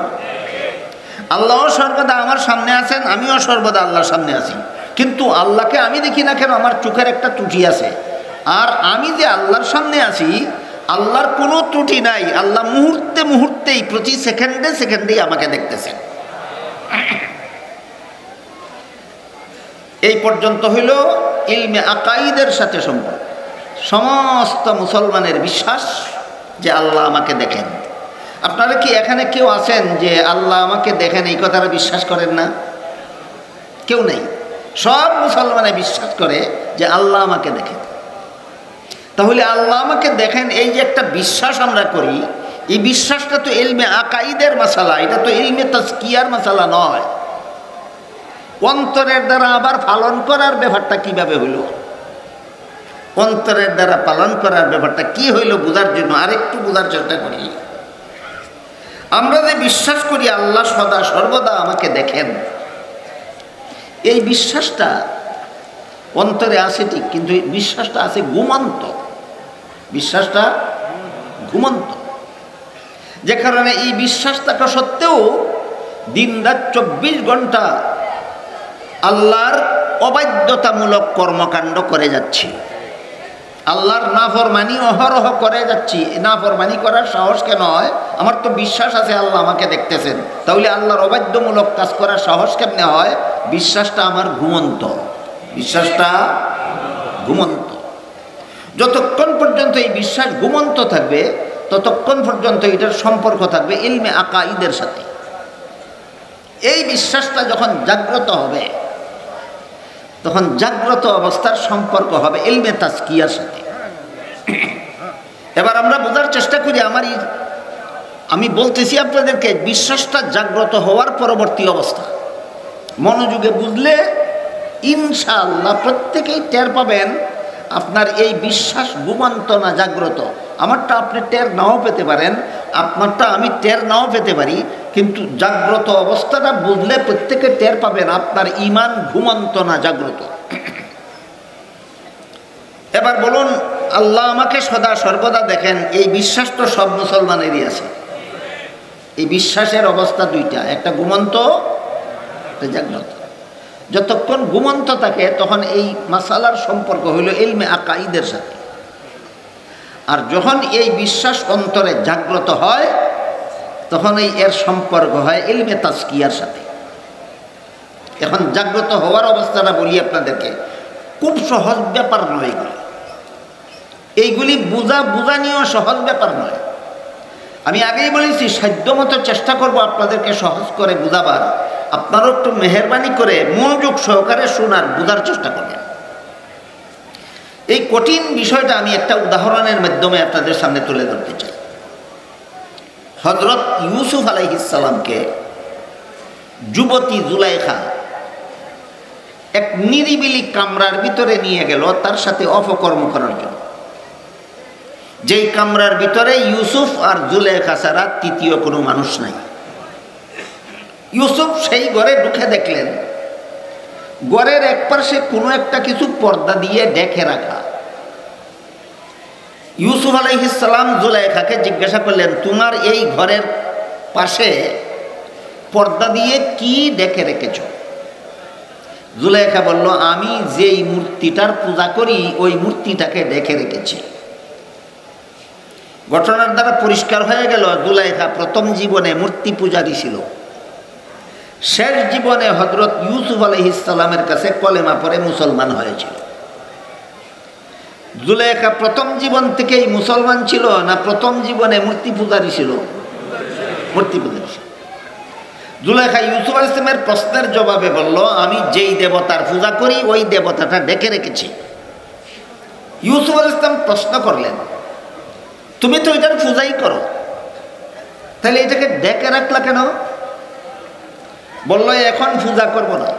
আল্লাহও সর্বদা আমার সামনে আছেন, আমিও সর্বদা আল্লাহর সামনে আছি, কিন্তু আল্লাহকে আমি দেখি না কেন? আমার চোখের একটা ত্রুটি আছে। আর আমি যে আল্লাহর সামনে আছি, আল্লাহর কোনো ত্রুটি নাই। আল্লাহ মুহূর্তে মুহূর্তেই, প্রতি সেকেন্ডে সেকেন্ডেই আমাকে দেখতেছেন। এই পর্যন্ত হইল ইলমে আকাইদের সাথে সম্পর্ক। সমস্ত মুসলমানের বিশ্বাস যে আল্লাহ আমাকে দেখেন। আপনারা কি এখানে কেউ আছেন যে আল্লাহ আমাকে দেখেন এই কথাটা বিশ্বাস করেন না? কেউ নেই। সব মুসলমানে বিশ্বাস করে যে আল্লাহ আমাকে দেখেন। তাহলে আল্লাহ আমাকে দেখেন, এই যে একটা বিশ্বাস আমরা করি, এই বিশ্বাসটা তো ইলমে আকাইদের মাসালা, এটা তো ইলমে তাজকিয়ার মাসালা নয়। অন্তরের দ্বারা আবার পালন করার ব্যাপারটা কিভাবে হইল? অন্তরের দ্বারা পালন করার ব্যাপারটা কি হইল বোঝার জন্য আরেকটু বোঝার চেষ্টা করি। আমরা যে বিশ্বাস করি আল্লাহ সদা সর্বদা আমাকে দেখেন, এই বিশ্বাসটা অন্তরে আছে ঠিক, কিন্তু এই বিশ্বাসটা আছে ঘুমন্ত। বিশ্বাসটা ঘুমন্ত, যে কারণে এই বিশ্বাস থাকা সত্ত্বেও দিন রাত 24 ঘন্টা আল্লাহর অবাধ্যতামূলক কর্মকাণ্ড করে যাচ্ছি, আল্লাহর নাফরমানি অহরহ করে যাচ্ছি। নাফরমানি করার সাহস কেন হয়? আমার তো বিশ্বাস আছে আল্লাহ আমাকে দেখতেছেন। তাহলে আল্লাহর অবাধ্যমূলক কাজ করার সাহস কেমনে হয়? বিশ্বাসটা আমার ঘুমন্ত। বিশ্বাসটা ঘুমন্ত। যতক্ষণ পর্যন্ত এই বিশ্বাস ঘুমন্ত থাকবে, ততক্ষণ পর্যন্ত এটার সম্পর্ক থাকবে ইলমে আকাইদের সাথে। এই বিশ্বাসটা যখন জাগ্রত হবে, তখন জাগ্রত অবস্থার সম্পর্ক হবে ইলমে তাজকিয়ার সাথে। এবার আমরা বোঝার চেষ্টা করি, আমি বলতেছি আপনাদেরকে বিশ্বাসটা জাগ্রত হওয়ার পরবর্তী অবস্থা। মনোযোগে বুঝলে ইনশাআল্লাহ প্রত্যেকেই টের পাবেন আপনার এই বিশ্বাস ঘুমন্ত না জাগ্রত। আমারটা আপনি টের নাও পেতে পারেন, আপনারটা আমি টের নাও পেতে পারি, কিন্তু জাগ্রত অবস্থাটা বুঝলে প্রত্যেকে টের পাবেন আপনার ঈমান ঘুমন্ত না জাগ্রত। এবার বলুন, আল্লাহ আমাকে সদা সর্বদা দেখেন, এই বিশ্বাস তো সব মুসলমানেরই আছে। এই বিশ্বাসের অবস্থা দুইটা, একটা ঘুমন্ত, একটা জাগ্রত। যতক্ষণ ঘুমন্ত থাকে তখন এই মাসালার সম্পর্ক হইল ইলমে আকাইদের সাথে, আর যখন এই বিশ্বাস অন্তরে জাগ্রত হয় তখন এর সম্পর্ক হয় ইলমে তাজকিয়ার সাথে। এখন জাগ্রত হওয়ার অবস্থাটা বলি আপনাদেরকে, খুব সহজ ব্যাপার নয় এইগুলি বুঝানিও সহজ ব্যাপার নয়। আমি আগেই বলেছি সাধ্যমতো চেষ্টা করব আপনাদেরকে সহজ করে বুঝাবার। আপনারাও একটু মেহেরবানি করে মনোযোগ সহকারে শোনার, বুঝার চেষ্টা করবেন। এই কঠিন বিষয়টা আমি একটা উদাহরণের মাধ্যমে আপনাদের সামনে তুলে ধরতে চাই। হযরত ইউসুফ আলাইহিস সালামকে যুবতী জুলাইখা এক নিরিবিলি কামরার ভিতরে নিয়ে গেল তার সাথে অপকর্ম করার জন্য। যেই কামরার ভিতরে ইউসুফ আর জুলাইখা ছাড়া তৃতীয় কোনো মানুষ নাই। ইউসুফ সেই ঘরে ঢুকে দেখলেন ঘরের এক পাশে কোনো একটা কিছু পর্দা দিয়ে ঢেকে রাখা। ইউসুফ আলাইহিস সালাম জুলাইখাকে জিজ্ঞাসা করলেন, তোমার এই ঘরের পাশে পর্দা দিয়ে কি ঢেকে রেখেছ? জুলাইখা বলল, আমি যেই মূর্তিটার পূজা করি ওই মূর্তিটাকে ঢেকে রেখেছি। ঘটনার দ্বারা পরিষ্কার হয়ে গেল জুলাইখা প্রথম জীবনে মূর্তি পূজারী ছিল। শেষ জীবনে হযরত ইউসুফ আলাইহিস সালামের কাছে কলেমা পড়ে মুসলমান হয়েছিল। জুলাইখা প্রথম জীবন থেকেই মুসলমান ছিল না প্রথম জীবনে মূর্তি পূজারী ছিল? মূর্তি পূজারী ছিল। জুলাইখা ইউসুফ আলাইহিস সালামের প্রশ্নের জবাবে বলল, আমি যেই দেবতার পূজা করি ওই দেবতাটা ঢেকে রেখেছি। ইউসুফ আলাইহিস সালাম প্রশ্ন করলেন, তুমি তো এটার পূজাই করো, তাহলে এটাকে ঢেকে রাখলা কেন? বলল, এখন পূজা করব না,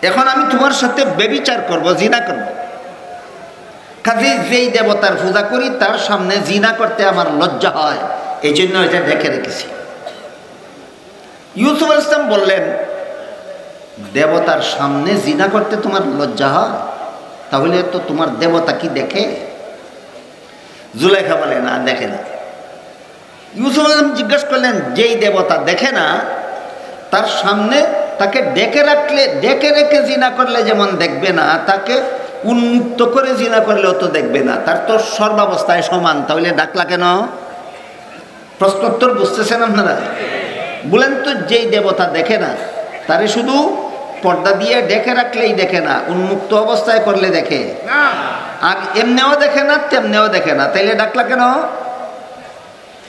এখন আমি তোমার সাথে ব্যভিচার করব, জিনা করব। কাজে যেই দেবতার পূজা করি তার সামনে জিনা করতে আমার লজ্জা হয়, এই জন্য এটা ঢেকে রেখেছি। ইউসুফ আলাইহিস সালাম বললেন, দেবতার সামনে জিনা করতে তোমার লজ্জা হয়? তাহলে তো তোমার দেবতা কি দেখে? জুলাইখা বলে, না, দেখে না। ইউসুফ আলাইহিস সালাম জিজ্ঞাসা করলেন, যেই দেবতা দেখে না তার সামনে তাকে ডেকে রাখলে, ডেকে রেখে জিনা করলে যেমন দেখবে না, তাকে উন্মুক্ত করে জিনা করলেও তো দেখবে না, তার তো সর্বাবস্থায় সমান, তাহলে ডাকলা কেন? প্রশ্নোত্তর বুঝতেছেন আপনারা? বলেন তো, যেই দেবতা দেখে না তারে শুধু পর্দা দিয়ে ডেকে রাখলেই দেখে না, উন্মুক্ত অবস্থায় করলে দেখে? আর এমনেও দেখে না তেমনেও দেখে না, তাইলে ডাকলা কেন?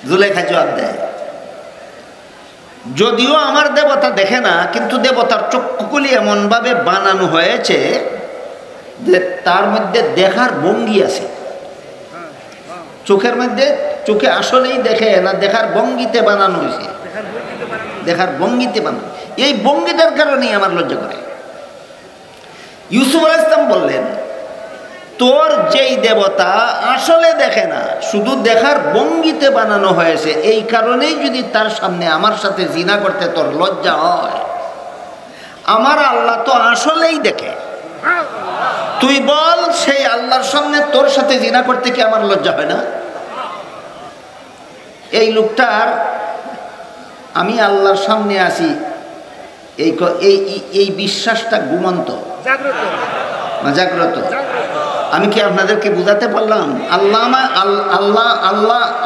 জুলাইখা জবাব দেয়, যদিও আমার দেবতা দেখে না, কিন্তু দেবতার চক্ষুগুলি এমনভাবে বানানো হয়েছে যে তার মধ্যে দেখার ভঙ্গি আছে। চোখের মধ্যে, চোখে আসলেই দেখে না, দেখার ভঙ্গিতে বানানো হয়েছে, দেখার ভঙ্গিতে বানানো। এই ভঙ্গিটার কারণেই আমার লজ্জা করে। ইউসুফ আলাইহিস সালাম বললেন, তোর যেই দেবতা আসলে দেখে না, শুধু দেখার ভঙ্গিতে বানানো হয়েছে, এই কারণেই যদি তার সামনে আমার সাথে জিনা করতে তোর লজ্জা হয়, আমার আল্লাহ তো আসলেই দেখে। তুই বল, সেই আল্লাহর সামনে তোর সাথে জিনা করতে কি আমার লজ্জা হয় না? এই লোকটার আমি আল্লাহর সামনে আসি এই বিশ্বাসটা ঘুমন্ত না জাগ্রত? আমি কি আপনাদেরকে বুঝাতে পারলাম? আল্লাহ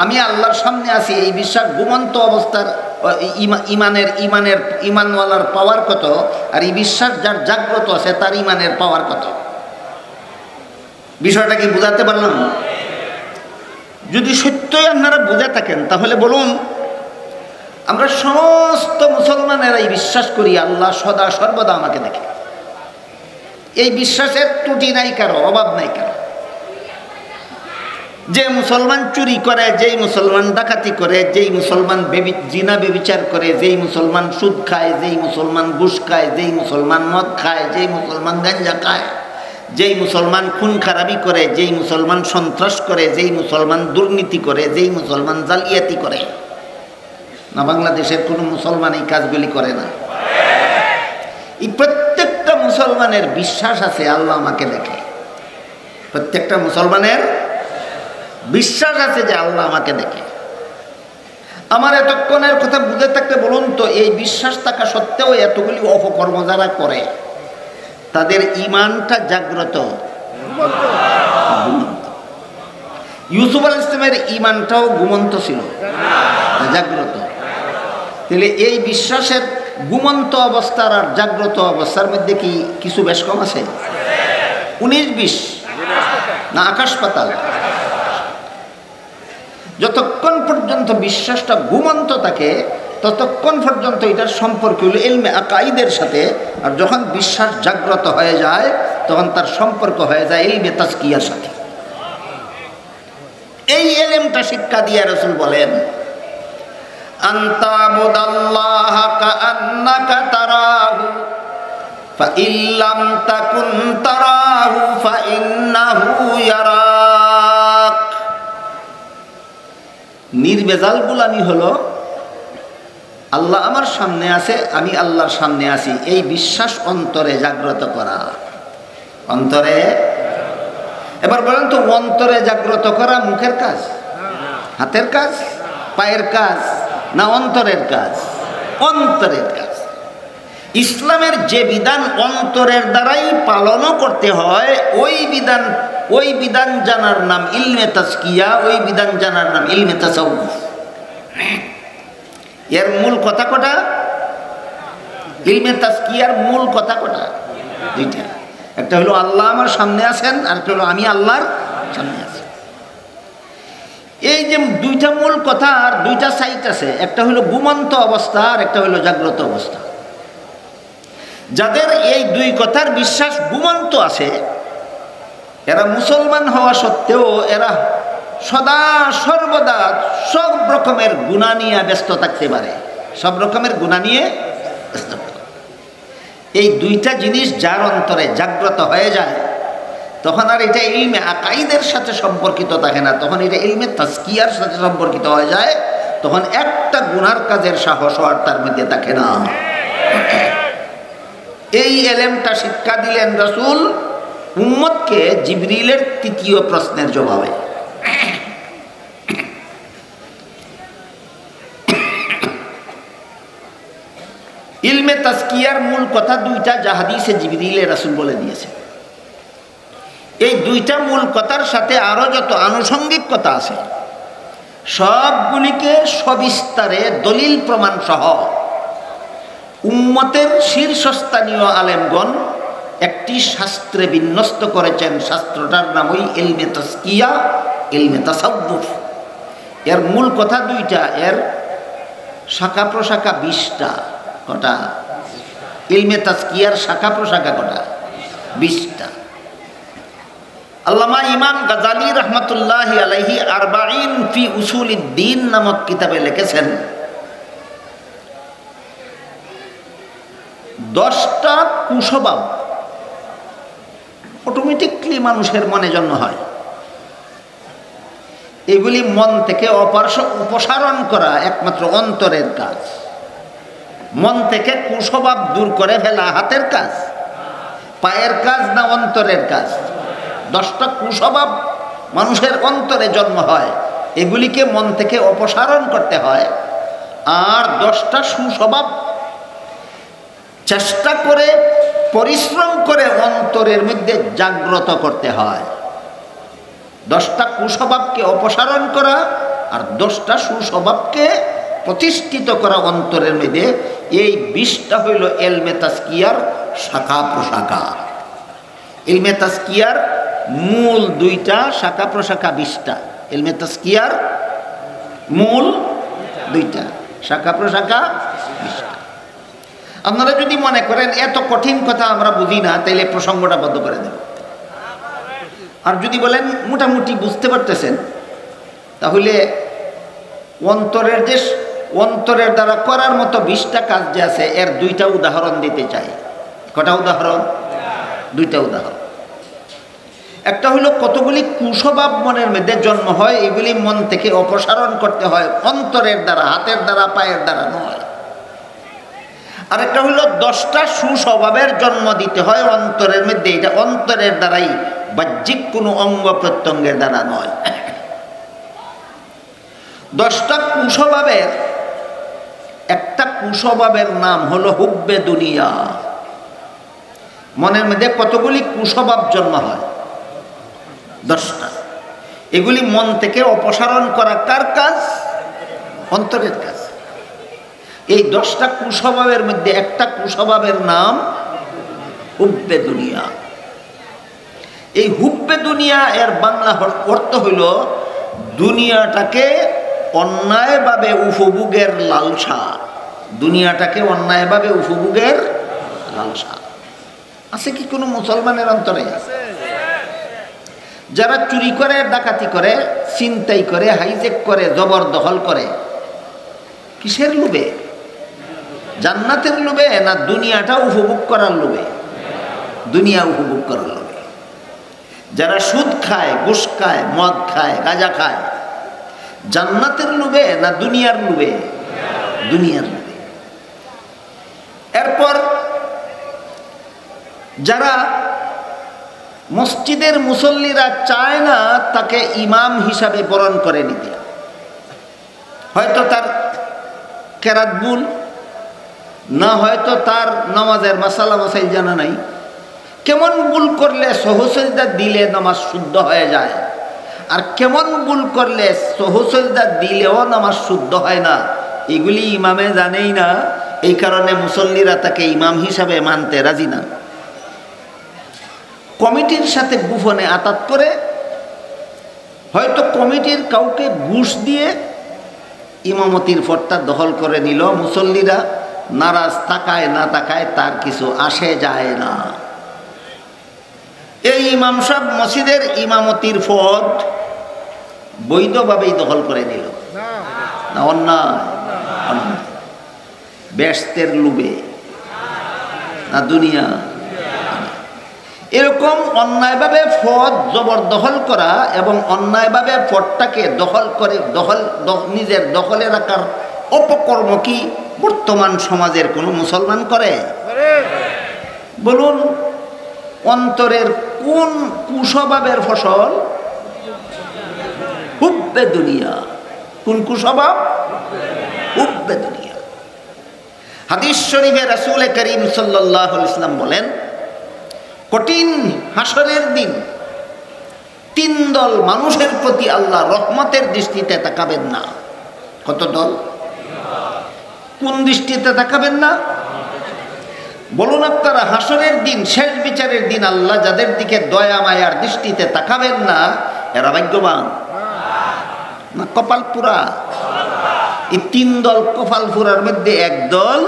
আমি আল্লাহর সামনে আছি, এই বিশ্বাস ঘুমন্ত অবস্থার ইমানওয়ালার পাওয়ার কত, আর এই বিশ্বাস যার জাগ্রত আছে তার ইমানের পাওয়ার কত? বিষয়টা কি বুঝাতে পারলাম? যদি সত্যই আপনারা বুঝে থাকেন তাহলে বলুন, আমরা সমস্ত মুসলমানেরাই বিশ্বাস করি আল্লাহ সদা সর্বদা আমাকে দেখে। এই বিশ্বাসের ত্রুটি নাই কারো, অভাব নাই কারো। যে মুসলমান চুরি করে, যেই মুসলমান ডাকাতি করে, যেই মুসলমান জিনা বেবিচার করে, যেই মুসলমান সুদ খায়, যেই মুসলমান ঘুষ খায়, যেই মুসলমান মদ খায়, যেই মুসলমান গাঞ্জা খায়, যেই মুসলমান খুন খারাপি করে, যেই মুসলমান সন্ত্রাস করে, যেই মুসলমান দুর্নীতি করে, যেই মুসলমান জালিয়াতি করে, না বাংলাদেশের কোনো মুসলমান এই কাজগুলি করে না? এই প্রত্যেকটা মুসলমানের বিশ্বাস আছে আল্লাহ আমাকে দেখে। প্রত্যেকটা মুসলমানের বিশ্বাস আছে যে আল্লাহ আমাকে দেখে। আমার এতক্ষণের কথা বুঝে থাকলে বলুন তো, এই বিশ্বাস থাকা সত্ত্বেও এতগুলি অপকর্ম যারা করে তাদের ঈমানটা জাগ্রত? ইউসুফ আলাইহিস সালামের ঈমানটাও ঘুমন্ত ছিল, জাগ্রত। তাহলে এই বিশ্বাসের ঘুমন্ত অবস্থার আর জাগ্রত অবস্থার মধ্যে কি কিছু বেশ কম আছে? 19-20 না আকাশ পাতাল। যতক্ষণ পর্যন্ত বিশ্বাসটা ঘুমন্ত থাকে ততক্ষণ পর্যন্ত এটার সম্পর্ক হলো ইলমে আকাইদের সাথে, আর যখন বিশ্বাস জাগ্রত হয়ে যায় তখন তার সম্পর্ক হয়ে যায় ইলমে তাজকিয়ার সাথে। এই ইলমটা শিক্ষা দিয়ে রাসূল বলেন, আনতাবুদাল্লাহা কাআন্নাকা তারাহু ফাইল্লাম তাকুন তারাহু ফাইন্নাহু ইয়ারাক। নির্বেজাল গোলামি হলো আল্লাহ আমার সামনে আছে, আমি আল্লাহর সামনে আছি, এই বিশ্বাস অন্তরে জাগ্রত করা। অন্তরে, এবার বলেন তো, অন্তরে জাগ্রত করা মুখের কাজ, হাতের কাজ, পায়ের কাজ, না অন্তরের কাজ? অন্তরের কাজ। ইসলামের যে বিধান অন্তরের দ্বারাই পালনও করতে হয়, ওই বিধান জানার নাম ইলমে তাজকিয়া, ওই বিধান জানার নাম ইলমে তাসাউফ। এর মূল কথা কটা? ইলমে তাজকিয়ার মূল কথা কটা? দুইটা। একটা হলো আল্লাহ আমার সামনে আছেন, আর একটা হলো আমি আল্লাহর সামনে আছি। এই যে দুইটা মূল কথা, আর দুইটা সাইট আছে, একটা হলো ঘুমন্ত অবস্থা আর একটা হলো জাগ্রত অবস্থা। যাদের এই দুই কথার বিশ্বাস ঘুমন্ত আছে, এরা মুসলমান হওয়া সত্ত্বেও এরা সদা সর্বদা সব রকমের গুনাহ নিয়ে ব্যস্ত থাকতে পারে, সব রকমের গুনাহ নিয়ে ব্যস্ত থাকে। এই দুইটা জিনিস যার অন্তরে জাগ্রত হয়ে যায়, তখন আর এটা ইলমে আকাইদের সাথে সম্পর্কিত থাকে না, তখন এটা ইলমে তাজকিয়ার সাথে সম্পর্কিত হয়ে যায়। তখন একটা গুনার কাজের সাহস আর তার মধ্যে থাকে না। এই এলেমটা শিক্ষা দিলেন রাসূল উম্মতকে জিবরিলের তৃতীয় প্রশ্নের জবাবে। ইলমে তাজকিয়ার মূল কথা দুইটা, যা হাদিসে জিবরিলে রাসূল বলে দিয়েছে। এই দুইটা মূল কথার সাথে আরো যত আনুষঙ্গিক কথা আছে, সবগুলিকে সবিস্তারে দলিল প্রমাণ সহ উম্মতের শীর্ষস্থানীয় আলেমগণ একটি শাস্ত্রে বিন্যস্ত করেছেন। শাস্ত্রটার নাম ওই ইলমে তাজকিয়া, ইলমে তাসাউফ। এর মূল কথা দুইটা, এর শাখা প্রশাখা 20টা। কটা? ইলমে তাজকিয়ার শাখা প্রশাখা কটা? 20টা। আল্লামা ইমাম গাজালি রহমতুল্লাহি আলাইহি আরবাঈন ফি উসুলিদ্দিন নামক কিতাবে লিখেছেন, 10টা কুস্বভাব অটোমেটিকলি মানুষের মনে জন্ম হয়। এগুলি মন থেকে অপসারণ করা একমাত্র অন্তরের কাজ। মন থেকে কুস্বভাব দূর করে ফেলা হাতের কাজ, পায়ের কাজ, না অন্তরের কাজ? 10টা কুস্বভাব মানুষের অন্তরে জন্ম হয়, এগুলিকে মন থেকে অপসারণ করতে হয়। আর 10টা সুস্বভাব চেষ্টা করে পরিশ্রম করে অন্তরের মধ্যে জাগ্রত করতে হয়। 10টা কুস্বভাবকে অপসারণ করা আর 10টা সুস্বভাবকে প্রতিষ্ঠিত করা অন্তরের মধ্যে, এই 20টা হইল ইলমে তাজকিয়ার শাখা প্রশাখা। ইলমে তাজকিয়ার মূল 2টা, শাখা প্রশাখা 20টা। ইলমে তাজকিয়ার মূল 2টা, শাখা প্রশাখা 20টা। আপনারা যদি মনে করেন এত কঠিন কথা আমরা বুঝি না, তাইলে প্রসঙ্গটা বন্ধ করে দেব। আর যদি বলেন মোটামুটি বুঝতে পারতেছেন, তাহলে অন্তরের দ্বারা করার মতো 20টা কাজ যে আছে, এর 2টা উদাহরণ দিতে চাই। কটা উদাহরণ? 2টা উদাহরণ। একটা হলো কতগুলি কুস্বভাব মনের মধ্যে জন্ম হয়, এগুলি মন থেকে অপসারণ করতে হয় অন্তরের দ্বারা, হাতের দ্বারা, পায়ের দ্বারা নয়। আরেকটা হলো 10টা সুস্বভাবের জন্ম দিতে হয় অন্তরের মধ্যে, এটা অন্তরের দ্বারাই, বাহ্যিক কোনো অঙ্গ প্রত্যঙ্গের দ্বারা নয়। 10টা কুস্বভাবের একটা কুস্বভাবের নাম হলো হুব্বে দুনিয়া। মনের মধ্যে কতগুলি কুস্বভাব জন্ম হয়? 10টা। এগুলি মন থেকে অপসারণ করা কার কাজ? অন্তরের কাজ। এই 10টা কুস্বভাবের মধ্যে একটা কুস্বভাবের নাম হুব্বে দুনিয়া। এই হুব্বে দুনিয়া এর বাংলা অর্থ হইল দুনিয়াটাকে অন্যায়ভাবে উপভোগের লালসা। দুনিয়াটাকে অন্যায়ভাবে উপভোগের লালসা আছে কি কোনো মুসলমানের অন্তরে? যারা চুরি করে, ডাকাতি করে, ছিনতাই করে, হাইজেক করে, জবরদখল করে, কিসের লোভে? জান্নাতের লোভে না দুনিয়াটা উপভোগ করার লোভে? দুনিয়া উপভোগ করার লোভে। যারা সুদ খায়, ঘুষ খায়, মদ খায়, গাঁজা খায়, জান্নাতের লোভে না দুনিয়ার লোভে? দুনিয়ার লোভে। এরপর যারা মসজিদের মুসল্লিরা চায় না তাকে ইমাম হিসাবে বরণ করে নিতে, হয়তো তার কেরাত ভুল, না হয়তো তার নামাজের মাসালা মাসাইল জানা নাই, কেমন ভুল করলে সহসজদা দিলে নামাজ শুদ্ধ হয়ে যায়, আর কেমন ভুল করলে সহসজদা দিলেও নামাজ শুদ্ধ হয় না, এগুলি ইমামে জানেই না। এই কারণে মুসল্লিরা তাকে ইমাম হিসাবে মানতে রাজি না। কমিটির সাথে গোপনে আতাত করে, হয়তো কমিটির কাউকে ঘুষ দিয়ে ইমামতির পদটা দখল করে নিল। মুসল্লিরা নারাজ তাকায় না তাকায় তার কিছু আসে যায় না। এই ইমাম সাহেব মসজিদের ইমামতির পদ বৈধভাবেই দখল করে নিল না অন্যায়? বেহেশতের লোভে না দুনিয়া? এরকম অন্যায়ভাবে পদ জবরদখল করা এবং অন্যায়ভাবে পদটাকে দখল করে নিজের দখলে রাখার অপকর্ম কি বর্তমান সমাজের কোনো মুসলমান করে? বলুন, অন্তরের কোন কুস্বভাবের ফসল? হুব্বে দুনিয়া। কোন কুস্বভাব? হুব্বে দুনিয়া। হাদিস শরীফে রাসূল করিম সাল্লাল্লাহু আলাইহি ওয়াসাল্লাম বলেন, কঠিন হাসরের দিন 3 দল মানুষের প্রতি আল্লাহ রহমতের দৃষ্টিতে তাকাবেন না। কত দল? কোন দৃষ্টিতে তাকাবেন না? বলুন আপনারা, হাসরের দিন, শেষ বিচারের দিন আল্লাহ যাদের দিকে দয়া মায়ার দৃষ্টিতে তাকাবেন না, এরা ভাগ্যবান না কপাল পুরা? এই 3 দল কপাল পুরার মধ্যে এক দল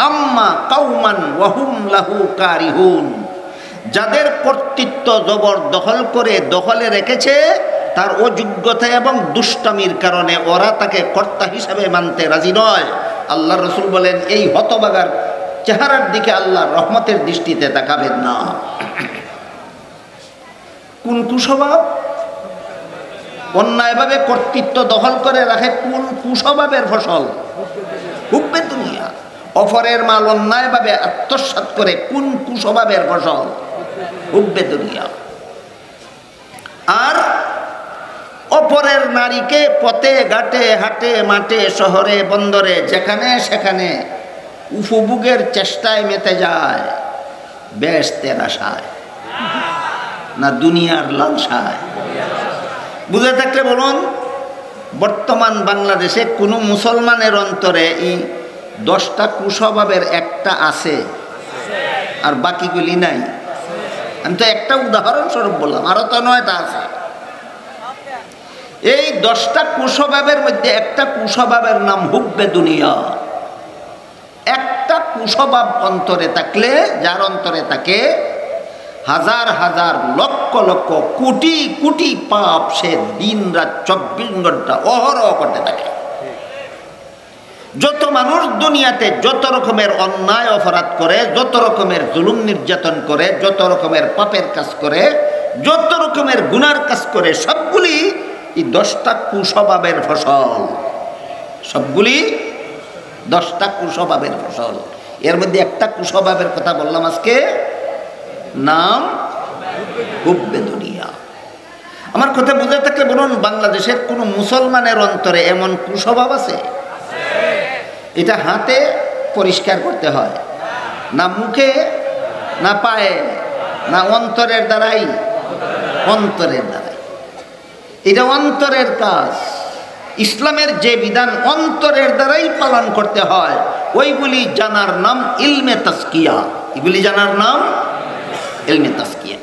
আম্মা কাউমান ওয়াহুম লাহু কারিহুন, যাদের কর্তৃত্ব জবরদখল করে দখলে রেখেছে, তার অযোগ্যতা এবং দুষ্টামির কারণে ওরা তাকে কর্তা হিসাবে মানতে রাজি নয়। আল্লাহ রসুল বলেন, এই হতভাগার চেহারার দিকে আল্লাহ রহমতের দৃষ্টিতে তাকাবেন না। কোন কুস্বভাব? অন্যায়ভাবে কর্তৃত্ব দখল করে রাখে কোন কুস্বভাবের ফসল? হুব্বে দুনিয়া। অপরের মাল অন্যায়ভাবে আত্মসাৎ করে কোন কুস্বভাবের ফসল? হুব্বে দুনিয়া। আর অপরের নারীকে পথে ঘাটে হাটে মাঠে শহরে বন্দরে যেখানে সেখানে উপভোগের চেষ্টায় মেতে যায়, বেহেশতের আশায় না দুনিয়ার লালসায়? বুঝে থাকলে বলুন, বর্তমান বাংলাদেশে কোনো মুসলমানের অন্তরে এই 10টা কুস্বভাবের একটা আছে আর বাকিগুলি নাই? আমি তো একটা উদাহরণস্বরূপ বললাম, আরো তো 9টা আছে। এই 10টা কুস্বভাবের মধ্যে একটা কুস্বভাবের নাম হুব্বে দুনিয়া। একটা কুস্বভাব অন্তরে থাকলে, যার অন্তরে থাকে, হাজার হাজার লক্ষ লক্ষ কোটি কোটি পাপ সে দিন রাত 24 ঘন্টা অহরহ করতে থাকে। যত মানুষ দুনিয়াতে যত রকমের অন্যায় অপরাধ করে, যত রকমের জুলুম নির্যাতন করে, যত রকমের পাপের কাজ করে, যত রকমের গুনার কাজ করে, সবগুলি এই 10টা কুস্বভাবের ফসল। সবগুলি 10টা কুস্বভাবের ফসল। এর মধ্যে একটা কুস্বভাবের কথা বললাম আজকে, নাম হুব্বে দুনিয়া। আমার কথা বুঝে থাকলে বলুন, বাংলাদেশের কোনো মুসলমানের অন্তরে এমন কুস্বভাব আছে? এটা হাতে পরিষ্কার করতে হয়, না মুখে, না পায়ে, না অন্তরের দ্বারাই? অন্তরের দ্বারাই। এটা অন্তরের কাজ। ইসলামের যে বিধান অন্তরের দ্বারাই পালন করতে হয়, ওইগুলি জানার নাম ইলমে তাসকিয়া। এগুলি জানার নাম ইলমে তাসকিয়া।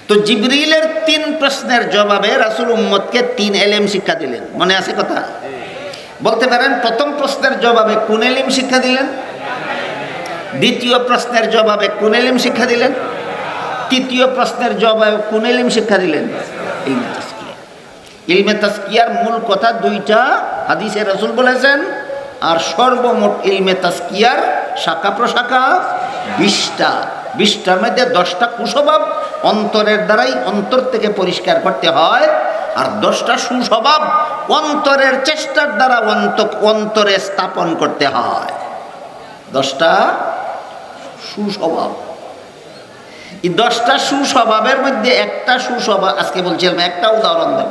তো জিবরিলের 3 প্রশ্নের জবাবে রাসূল উম্মতকে 3 ইলম শিক্ষা দিলেন। মনে আছে কথা? বলতে পারেন প্রথম প্রশ্নের জবাবে কোন ইলম শিক্ষা দিলেন? দ্বিতীয় প্রশ্নের জবাবে কোন ইলম শিক্ষা দিলেন? তৃতীয় প্রশ্নের জবাবে কোন ইলম শিক্ষা দিলেন? ইলমে তাসকিয়া। ইলমে তাসকিয়ার মূল কথা 2টা হাদিসে রাসূল বলেছেন, আর সর্বমোট ইলমে তাসকিয়ার শাখা প্রশাখা 20টা। 20টার মধ্যে 10টা কুস্বভাব অন্তরের দ্বারাই অন্তর থেকে পরিষ্কার করতে হয়, আর 10টা সুস্বভাব অন্তরের চেষ্টার দ্বারা অন্তরে স্থাপন করতে হয়। 10টা সুস্বভাব। এই 10টা সুস্বভাবের মধ্যে একটা সুস্বভাব, আজকে বলছিলাম একটা উদাহরণ দেব।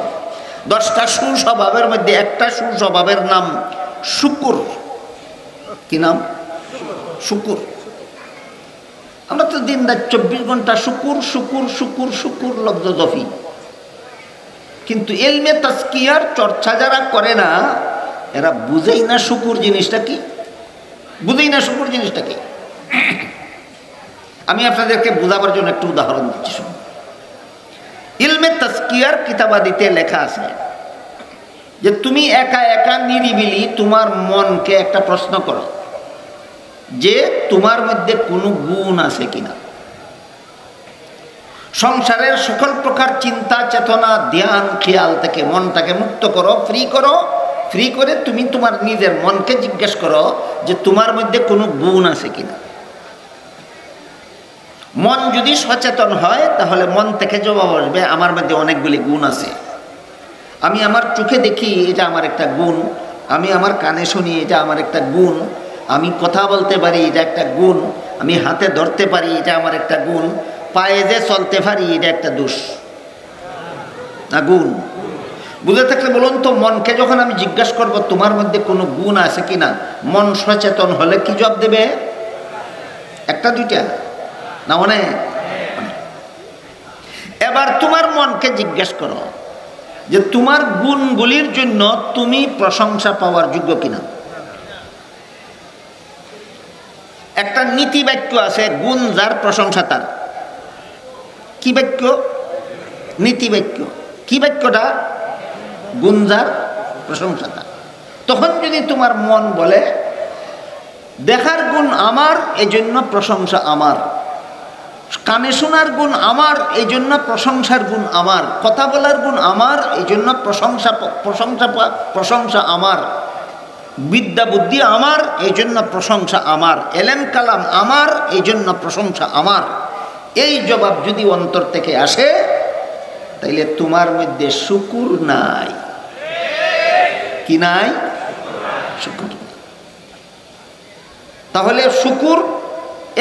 10টা সুস্বভাবের মধ্যে একটা সুস্বভাবের নাম শুকুর। কি নাম? শুকুর। আমরা তো দিন রাত 24 ঘন্টা শুকুর শুকুর শুকুর শুকুর লব্ধ দফি, কিন্তু ইলমে তাসকিয়ার চর্চা যারা করে না, এরা বুঝেই না শুকুর জিনিসটা কি, বুঝেই না শুকুর জিনিসটা কি। আমি আপনাদেরকে বোঝাবার জন্য একটু উদাহরণ দিচ্ছি শুনুন। ইলমে তাসকিয়ার কিতাবাদিতে লেখা আছে যে তুমি একা একা নিরিবিলি তোমার মনকে একটা প্রশ্ন করো যে তোমার মধ্যে কোনো গুণ আছে কিনা। সংসারের সকল প্রকার চিন্তা চেতনা ধ্যান খেয়াল থেকে মনটাকে মুক্ত করো, ফ্রি করে তুমি তোমার নিজের মনকে জিজ্ঞেস করো যে তোমার মধ্যে কোনো গুণ আছে কিনা। মন যদি সচেতন হয় তাহলে মন থেকে জবাব আসবে আমার মধ্যে অনেকগুলি গুণ আছে। আমি আমার চোখে দেখি, এটা আমার একটা গুণ। আমি আমার কানে শুনি, এটা আমার একটা গুণ। আমি কথা বলতে পারি, এটা একটা গুণ। আমি হাতে ধরতে পারি, এটা আমার একটা গুণ। পায়ে যে চলতে পারি, এটা একটা দোষ না গুণ? বুঝে থাকলে বলুন তো, মনকে যখন আমি জিজ্ঞাসা করব তোমার মধ্যে কোনো গুণ আছে কিনা, মন সচেতন হলে কি জবাব দেবে? একটা দুইটা না অনেক? এবার তোমার মনকে জিজ্ঞাসা করো যে তোমার গুণগুলির জন্য তুমি প্রশংসা পাওয়ার যোগ্য কিনা। একটা নীতি বাক্য আছে, গুণ যার প্রশংসা তার। কি বাক্য? নীতি বাক্য। কি বাক্যটা? গুণ যার প্রশংসা তার। তখন যদি তোমার মন বলে দেখার গুণ আমার, এই জন্য প্রশংসা আমার। কানে শোনার গুণ আমার, এই জন্য প্রশংসার গুণ আমার। কথা বলার গুণ আমার, এই জন্য প্রশংসা আমার। বিদ্যা বুদ্ধি আমার, এই জন্য প্রশংসা আমার। এলেম কালাম আমার, এই জন্য প্রশংসা আমার। এই জবাব যদি অন্তর থেকে আসে, তাইলে তোমার মধ্যে শুকুর নাই। কি নাই? শুকুর। তাহলে শুকুর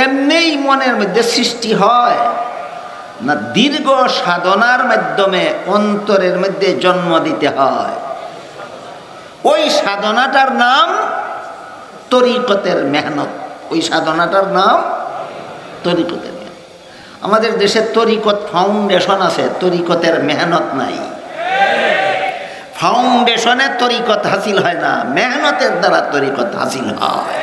এমনিই মনের মধ্যে সৃষ্টি হয় না দীর্ঘ সাধনার মাধ্যমে অন্তরের মধ্যে জন্ম দিতে হয়? ওই সাধনাটার নাম তরিকতের মেহনত। ওই সাধনাটার নাম তরিকতের মেহনত। আমাদের দেশে তরিকত ফাউন্ডেশন আছে, তরিকতের মেহনত নাই। ফাউন্ডেশনে তরিকত হাসিল হয় না, মেহনতের দ্বারা তরিকত হাসিল হয়।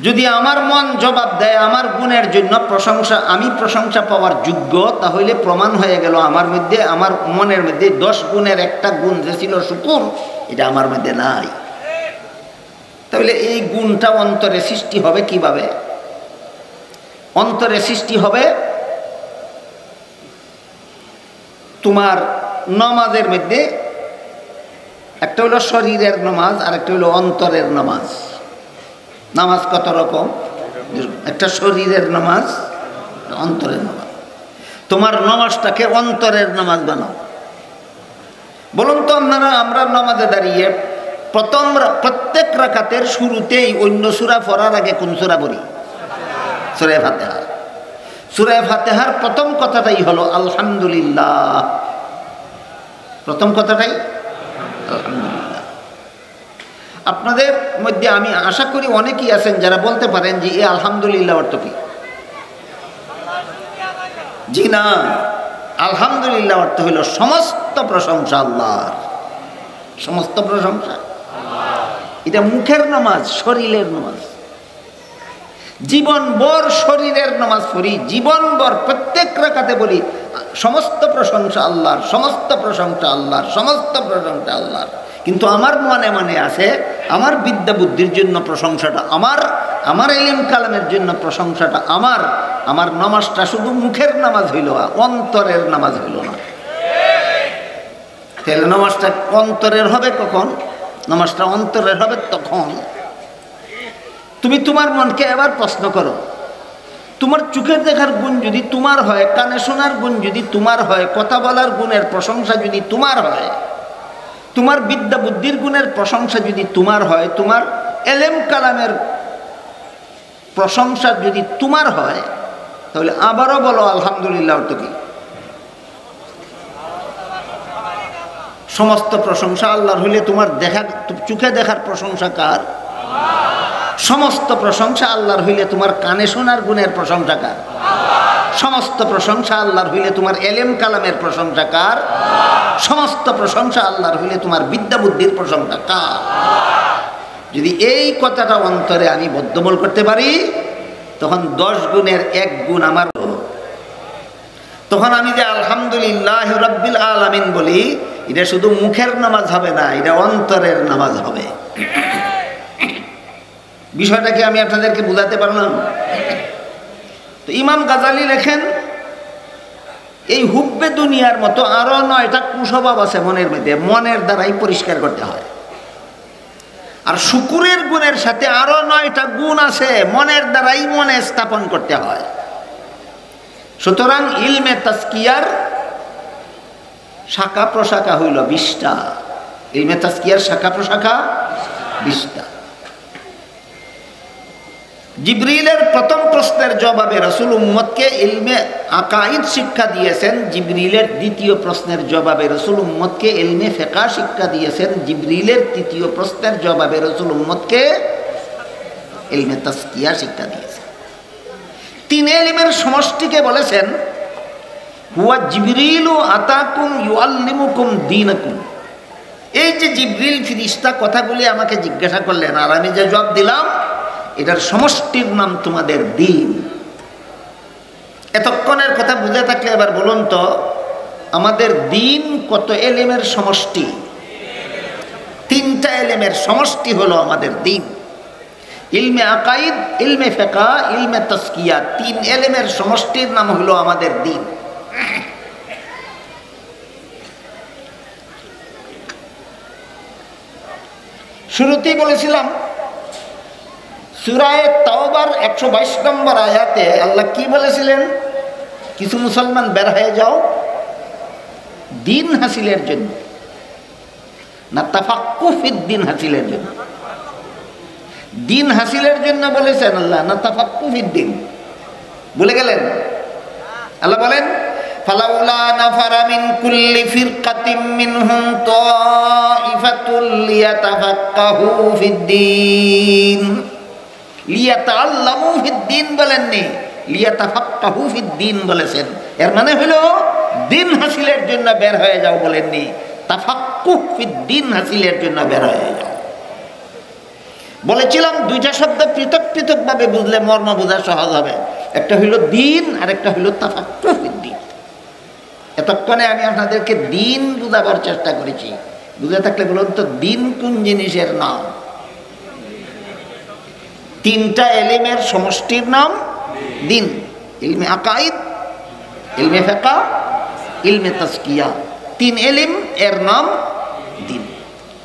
যদি আমার মন জবাব দেয় আমার গুণের জন্য প্রশংসা, আমি প্রশংসা পাওয়ার যোগ্য, তাহলে প্রমাণ হয়ে গেল আমার মধ্যে, আমার মনের মধ্যে 10 গুণের একটা গুণ যে ছিল শুকুর, এটা আমার মধ্যে নাই। তাহলে এই গুণটা অন্তরে সৃষ্টি হবে কিভাবে? অন্তরে সৃষ্টি হবে তোমার নামাজের মধ্যে। একটা হলো শরীরের নামাজ, আর একটা হলো অন্তরের নামাজ। নামাজ কত রকম? একটা শরীরের নামাজ, অন্তরের নামাজ। তোমার নামাজটাকে অন্তরের নামাজ বানাও। বলুন তো আমরা নামাজে দাঁড়িয়ে প্রত্যেক রাকাতের শুরুতেই অন্য সূরা পড়ার আগে কোন সূরা পড়ি? সূরা ফাতিহা। সূরা ফাতিহার প্রথম কথাটাই হলো আলহামদুলিল্লাহ। প্রথম কথাটাই আলহামদুলিল্লাহ। আপনাদের মধ্যে আমি আশা করি অনেকেই আছেন যারা বলতে পারেন যে এই আলহামদুলিল্লাহ অর্থ কি? জি না, আলহামদুলিল্লাহ অর্থ হলো সমস্ত প্রশংসা আল্লাহর। সমস্ত প্রশংসা, এটা মুখের নামাজ, শরীরের নামাজ। জীবনভর শরীরের নামাজ পড়ি, জীবনভর প্রত্যেক রাকাতে বলি সমস্ত প্রশংসা আল্লাহর, সমস্ত প্রশংসা আল্লাহর, সমস্ত প্রশংসা আল্লাহর। কিন্তু আমার মনে মনে আছে আমার বিদ্যা বুদ্ধির জন্য প্রশংসাটা আমার, আমার ইলম কালামের জন্য প্রশংসাটা আমার। আমার নামাজটা শুধু মুখের নামাজ হইল, অন্তরের নামাজ হইল না। তাহলে নামাজটা অন্তরের হবে কখন? নামাজটা অন্তরের হবে তখন তুমি তোমার মনকে এবার প্রশ্ন করো, তোমার চোখের দেখার গুণ যদি তোমার হয়, কানে শোনার গুণ যদি তোমার হয়, কথা বলার গুণের প্রশংসা যদি তোমার হয়, তোমার বিদ্যা বুদ্ধির গুণের প্রশংসা যদি তোমার হয়, তোমার এলেম কালামের প্রশংসা যদি তোমার হয়, তাহলে আবারও বলো আলহামদুলিল্লাহ অর্থ কি? সমস্ত প্রশংসা আল্লাহর হইলে তোমার দেখা, চোখে দেখার প্রশংসা কার? সমস্ত প্রশংসা আল্লাহর হইলে তোমার কানে শোনার গুণের প্রশংসা কার? সমস্ত প্রশংসা আল্লাহর হইলে তোমার এলেম কালামের প্রশংসা কার? সমস্ত প্রশংসা আল্লাহর হইলে তোমার বিদ্যা বুদ্ধির প্রশংসা কার? যদি এই কথাটা অন্তরে আমি বদ্ধমূল করতে পারি, তখন 10 গুণের 1 গুণ আমার। তখন আমি যে আলহামদুলিল্লাহ রাব্বিল আলামিন বলি, এটা শুধু মুখের নামাজ হবে না, এটা অন্তরের নামাজ হবে। বিষয়টা কি আমি আপনাদেরকে বুঝাতে পারলাম? তো ইমাম গাজালি লেখেন, এই হুব্বে দুনিয়ার মতো আরো 9টা কুস্বভাব আছে মনের মধ্যে, মনের দ্বারাই পরিষ্কার করতে হয়। আর শুকুরের গুণের সাথে আরো 9টা গুণ আছে, মনের দ্বারাই মনে স্থাপন করতে হয়। সুতরাং ইলমে তাজকিয়ার শাখা প্রশাখা হইল 20টা। ইলমে তাজকিয়ার শাখা প্রশাখা 20টা। জিবরিলের প্রথম প্রশ্নের জবাবে রাসূল উম্মতকে ইলমে আকাইদ শিক্ষা দিয়েছেন। জিবরিলের দ্বিতীয় প্রশ্নের জবাবে রাসূল উম্মতকে ইলমে ফিকহ শিক্ষা দিয়েছেন। জিবরিলের তৃতীয় প্রশ্নের জবাবে রাসূল উম্মতকে ইলমে তাজকিয়া শিক্ষা দিয়েছেন। 3 ইলমের সমষ্টিকে বলেছেন হুয়া জিবরিলু আতাকুম ইউআল্লিমুকুম দীনাকুম। এই যে জিবরিল ফেরেশতা কথাগুলি আমাকে জিজ্ঞাসা করলেন আর আমি যে জবাব দিলাম, এটার সমষ্টির নাম তোমাদের দ্বীন। এতক্ষণের কথা বুঝে থাকলে এবার বলুন তো, আমাদের দ্বীন কত এলেমের সমষ্টি? 3টা এলেমের সমষ্টি হলো আমাদের দ্বীন। ইলমে আকাইদ, ইলমে ফিকহ, ইলমে তাজকিয়া, 3 এলেমের সমষ্টির নাম হলো আমাদের দ্বীন। শুরুতেই বলেছিলাম সূরা তাওবার 122 নম্বর আয়াতে আল্লাহ কি বলেছিলেন? কিছু মুসলমান বের হয়ে যাও দ্বীন হাসিলের জন্য, না তাফাক্কুহ ফিদ্দীন হাসিলের জন্য? দ্বীন হাসিলের জন্য বলেছেন আল্লাহ, না তাফাক্কুহ ফিদ্দীন? বলে গেলেন। আল্লাহ বলেন ফালাউলা নাফারা মিন কুল্লি ফিরকাতিন মিনহুম তাইফাতুল লিয়াতাফাক্কাহু ফিদ্দীন। লিয়াতাআল্লামু ফিদ্দীন বলেননি, লিয়াতাফাক্কাহু ফিদ্দীন বলেছেন। এর মানে হলো দ্বীন হাসিলের জন্য বের হয়ে যাও বলেননি, তাফাক্কুহ ফিদ্দীন হাসিলের জন্য বের হয়ে যাও। বলেছিলাম 2টা শব্দ পৃথক পৃথক ভাবে বুঝলে মর্ম বোঝা সহজ হবে। একটা হইল দ্বীন আর একটা হইল তাফাক্কুহ ফিদ্দীন। এতক্ষণে আমি আপনাদেরকে দ্বীন বুঝাবার চেষ্টা করেছি। বুঝে থাকলে বলুন তো দ্বীন কোন জিনিসের নাম? 3টা এলিমের সমষ্টির নাম দ্বীন। ইলমে আকাইদ, ইলমে ফিকহ, ইলমে তাজকিয়া, 3 এলিম এর নাম দ্বীন।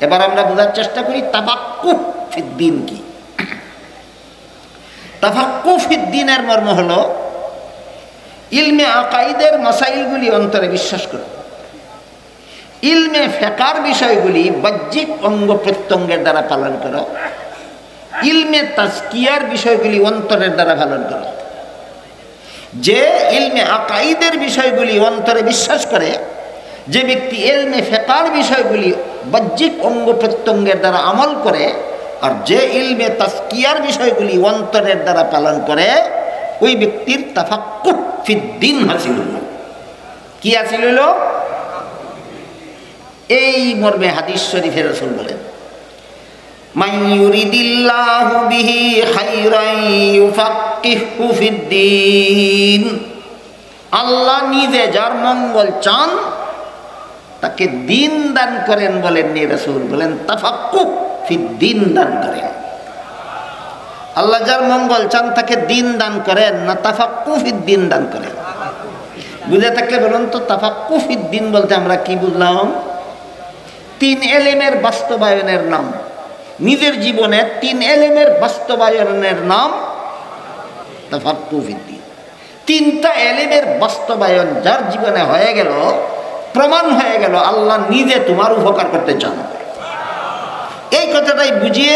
এবার আমরা বোঝার চেষ্টা করি তাফাক্কুহ ফিদ্দীন কি। তাফাক্কুহ ফিদ্দীনের মর্ম হলো ইলমে আকাইদের মাসাইলগুলি অন্তরে বিশ্বাস করো, ইলমে ফিকহের বিষয়গুলি বাহ্যিক অঙ্গ প্রত্যঙ্গের দ্বারা পালন করো, ইলমে তাজকিয়ার বিষয়গুলি অন্তরের দ্বারা পালন করো। যে ইলমে আকাইদের বিষয়গুলি অন্তরে বিশ্বাস করে, যে ব্যক্তি ইলমে ফিকহের বিষয়গুলি বাহ্যিক অঙ্গ প্রত্যঙ্গের দ্বারা আমল করে, আর যে ইলমে তাজকিয়ার বিষয়গুলি অন্তরের দ্বারা পালন করে, ওই ব্যক্তির তাফাক্কুহ ফিদ্দিন হাসিল হল। কি হাসিল হল? এই মর্মে হাদিস শরীফে রাসূল বলেন, মান ইউরিদিল্লাহু বিহি খায়রান ইউফাক্কিহু ফিদ্দিন। আল্লাহ নিজে যার মঙ্গল চান তাকে দিন দান করেন বলেননি রাসূল, বলেন তাফাক্কুহ ফিদ্দিন দান করেন। আল্লাহ যার মঙ্গল চান তাকে দিন দান করেন, না তাফাক্কুহ ফিদ্দিন দান করেন? বুঝে থাকলে বলুন তো, তাফাক্কুহ ফিদ্দিন বলতে আমরা কি বুঝলাম? 3 এলেমের বাস্তবায়নের নাম, নিজের জীবনে 3 এলেমের বাস্তবায়নের নাম তাফাক্কুহ ফিদ্দিন। 3টা এলেমের বাস্তবায়ন যার জীবনে হয়ে গেল, প্রমাণ হয়ে গেল আল্লাহ নিজে তোমার উপকার করতে চান। এই কথাটাই বুঝিয়ে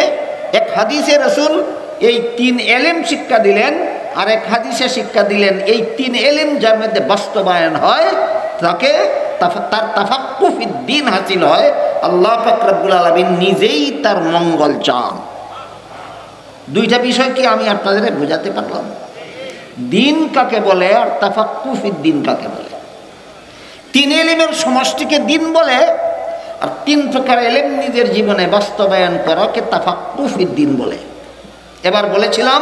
এক হাদিসে রাসূল এই 3 এলেম শিক্ষা দিলেন, আর এক হাদিসে শিক্ষা দিলেন এই 3 এলেম যার মধ্যে বাস্তবায়ন হয় তাকে তার তাফাক্কুহ ফিদ্দিন হাসিল হয়। আল্লাহ পাক রব্বুল আলামিন নিজেই তার মঙ্গল চান। 2টা বিষয় কি আমি আপনাদের বোঝাতে পারলাম? দিন কাকে বলে আর তাফাক্কুহ ফিদ্দিন কাকে বলে? 3 এলেমের সমষ্টিকে দিন বলে, আর 3 প্রকার এলেম নিজের জীবনে বাস্তবায়ন করাকে তাফাক্কুহ ফিদ্দিন বলে। এবার বলেছিলাম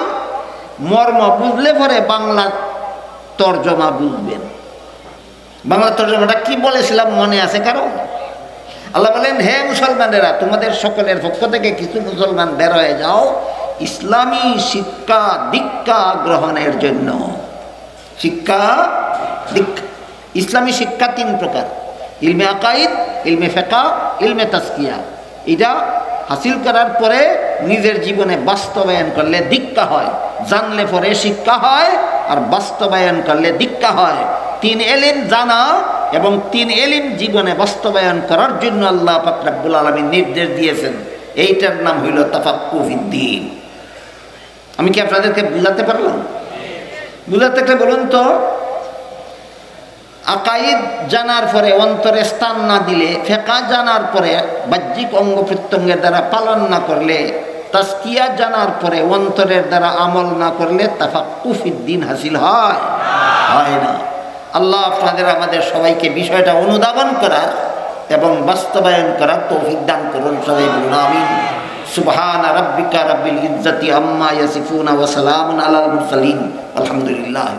মর্ম বুঝলে পরে বাংলা তর্জমা বুঝবেন। বাংলা তর্জমাটা কি বলেছিলাম মনে আছে কারো? আল্লাহ বলেন, হে মুসলমানেরা, তোমাদের সকলের পক্ষ থেকে কিছু মুসলমান বের হয়ে যাও ইসলামী শিক্ষা দীক্ষা গ্রহণের জন্য। শিক্ষা দীক্ষা, ইসলামী শিক্ষা 3 প্রকার: ইলমে আকাইদ, ইলমে ফিকহ, ইলমে তাজকিয়া। এটা হাসিল করার পরে নিজের জীবনে বাস্তবায়ন করলে দীক্ষা হয়, জানলে পরে শিক্ষা হয়, আর বাস্তবায়ন করলে দীক্ষা হয়। 3 এলিম জানা এবং 3 এলিম জীবনে বাস্তবায়ন করার জন্য আল্লাহ পাক রব্বুল আলামিন নির্দেশ দিয়েছেন। এইটার নাম হইল তাফাক্কুহ ফিদ্দিন। আমি কি আপনাদেরকে বুঝাতে পারলাম? বুঝাতে গেলে বলুন তো, আকাইদ জানার পরে অন্তরে স্থান না দিলে, ফিকহ জানার পরে বাহ্যিক অঙ্গ প্রত্যঙ্গের দ্বারা পালন না করলে, তাজকিয়া জানার পরে অন্তরের দ্বারা আমল না করলে তাফাক্কুহ ফিদ্দিন হাসিল হয়? হয় না। আল্লাহ আপনাদের আমাদের সবাইকে বিষয়টা অনুধাবন করার এবং বাস্তবায়ন করার তৌফিক দান করুন। সবাই বলুন আমিন। সুবহানা রাব্বিকা রাব্বিল ইজ্জাতি আম্মা ইয়াসিফুন ওয়া সালামুন আলাল মুরসালিন, আলহামদুলিল্লাহ।